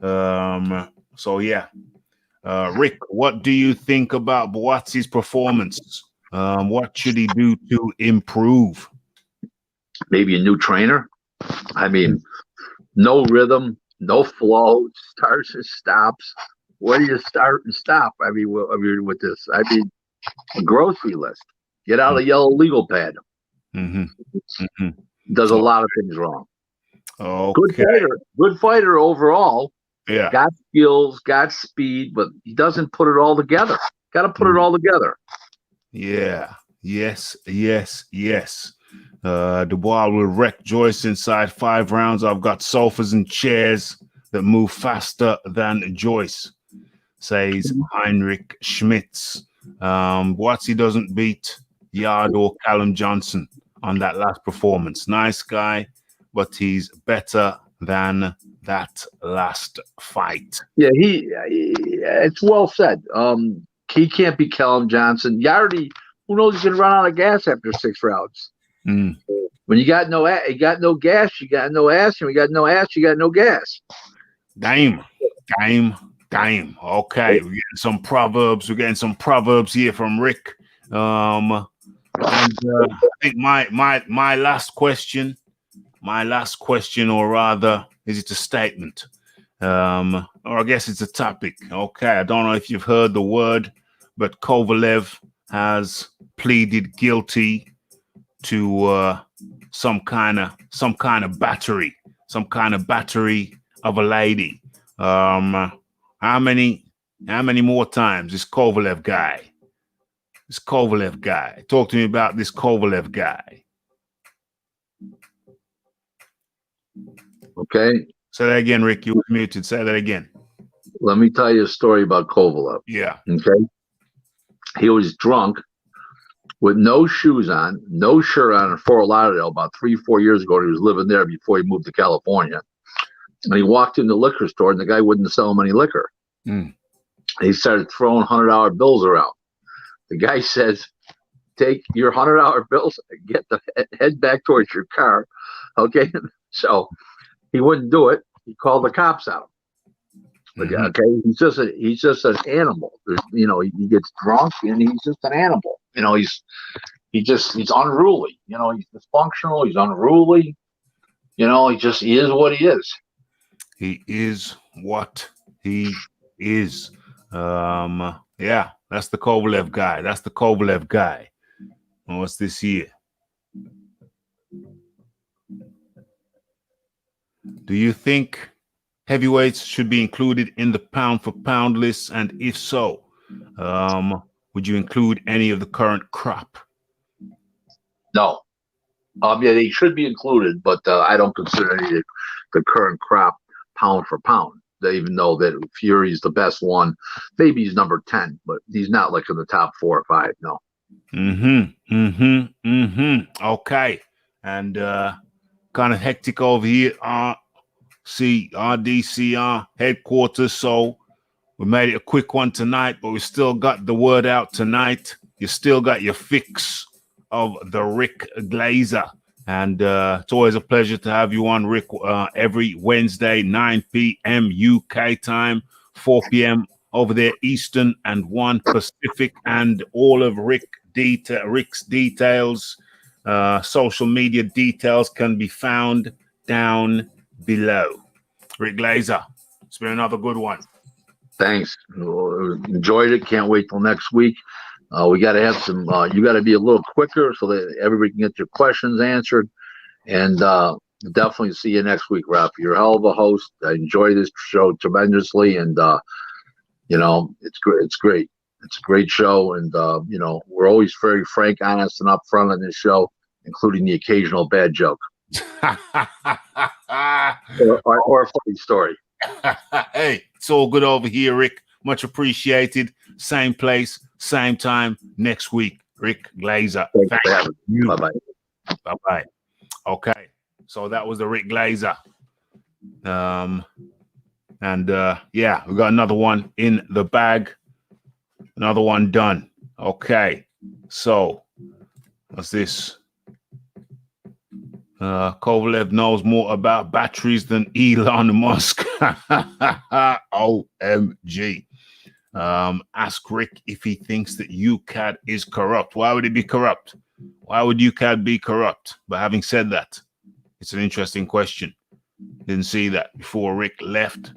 So yeah. Rick, what do you think about Boatsi's performance? What should he do to improve? Maybe a new trainer. I mean, no rhythm, no flow, starts and stops. Where do you start and stop? I mean, with this, a grocery list. Get out of the yellow legal pad. Does a lot of things wrong. Okay. Good fighter overall. Yeah. Got skills, got speed, but he doesn't put it all together. Got to put it all together. Yeah. Yes. Dubois will wreck Joyce inside 5 rounds. I've got sofas and chairs that move faster than Joyce, says Heinrich Schmitz. Boatsi doesn't beat Yard or Callum Johnson on that last performance. Nice guy, but he's better than that last fight. Yeah, it's well said. He can't be Callum Johnson. Yardy, who knows, he's gonna run out of gas after 6 rounds. When you got no gas, you got no ass, and we got no ass, you got no gas. Damn. Okay, we're getting some proverbs. We're getting some proverbs here from Rick. I think my last question, or rather, is it a statement? Or I guess it's a topic. Okay, I don't know if you've heard the word, but Kovalev has pleaded guilty to some kind of battery of a lady. How many more times this Kovalev guy? Talk to me about this Kovalev guy. Okay. Say that again, Rick. You were muted. Say that again. Let me tell you a story about Kovalev. Yeah. Okay. He was drunk with no shoes on, no shirt on in Fort Lauderdale about 3-4 years ago. He was living there before he moved to California. And he walked in the liquor store and the guy wouldn't sell him any liquor. He started throwing $100 bills around. The guy says, take your $100 bills and head back towards your car. Okay. So he wouldn't do it. He called the cops on him. Okay. He's just an animal. He gets drunk and he's just an animal. He's unruly. He's dysfunctional. He's unruly. He is what he is. He is what he is. Yeah, that's the Kovalev guy. What's this here? Do you think heavyweights should be included in the pound for pound list? And if so, would you include any of the current crop? No. Yeah, they should be included, but I don't consider any of the current crop pound for pound. Even though that Fury's the best one, maybe he's number 10, but he's not like in the top 4 or 5. No. Okay, and kind of hectic over here. See RDCR headquarters. So we made it a quick one tonight, but we still got the word out tonight. You still got your fix of the Rick Glazer. And it's always a pleasure to have you on, Rick, every Wednesday, 9 p.m. UK time 4 p.m. over there Eastern and 1 Pacific, and all of Rick's details, social media details can be found down below. Rick Glazer, it's been another good one. Thanks. Enjoyed it. Can't wait till next week. We got to have some, you got to be a little quicker so that everybody can get your questions answered. And definitely see you next week, Ralph. You're a hell of a host. I enjoy this show tremendously. And, it's great. It's great. It's a great show. And, we're always very frank, honest, and upfront on this show, including the occasional bad joke or a funny story. Hey, it's all good over here, Rick. Much appreciated. Same place, same time next week. Rick Glazer. Thank you. Bye-bye. Bye-bye. Okay, so that was the Rick Glazer. Yeah, we got another one in the bag. Another one done. Okay, so what's this? Kovalev knows more about batteries than Elon Musk. OMG. Ask Rick if he thinks that UCAD is corrupt. Why would it be corrupt? Why would UCAD be corrupt? But having said that, it's an interesting question. Didn't see that before Rick left.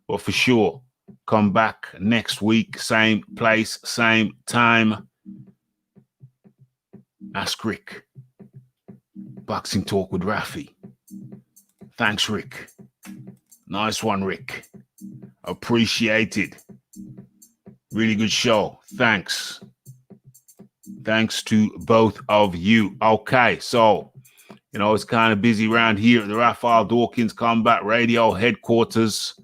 But for sure, come back next week, same place, same time. Ask Rick. Boxing Talk with Rafi. Thanks, Rick. Nice one, Rick. Appreciated. Really good show. Thanks. Thanks to both of you. Okay, so, it's kind of busy around here at the Raphael Dawkins Combat Radio headquarters.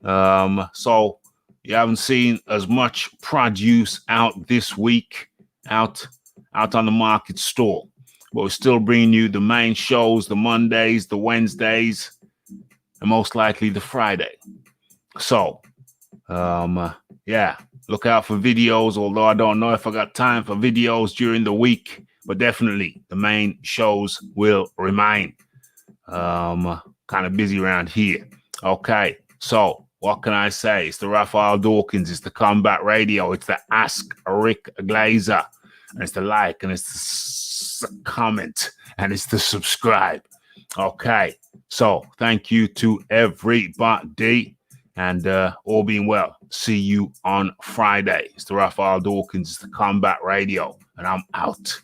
So you haven't seen as much produce out this week, out on the market store. But we're still bringing you the main shows, the Mondays, the Wednesdays, and most likely the Friday. So, look out for videos, although I don't know if I got time for videos during the week, but definitely the main shows will remain. Kind of busy around here. Okay, so what can I say? It's the Raphael Dawkins, it's the Combat Radio, it's the Ask Rick Glazer, and it's the like, and it's the comment, and it's the subscribe. Okay, so thank you to everybody, and all being well, see you on Friday. It's the Raphael Dawkins, it's the Combat Radio, and I'm out.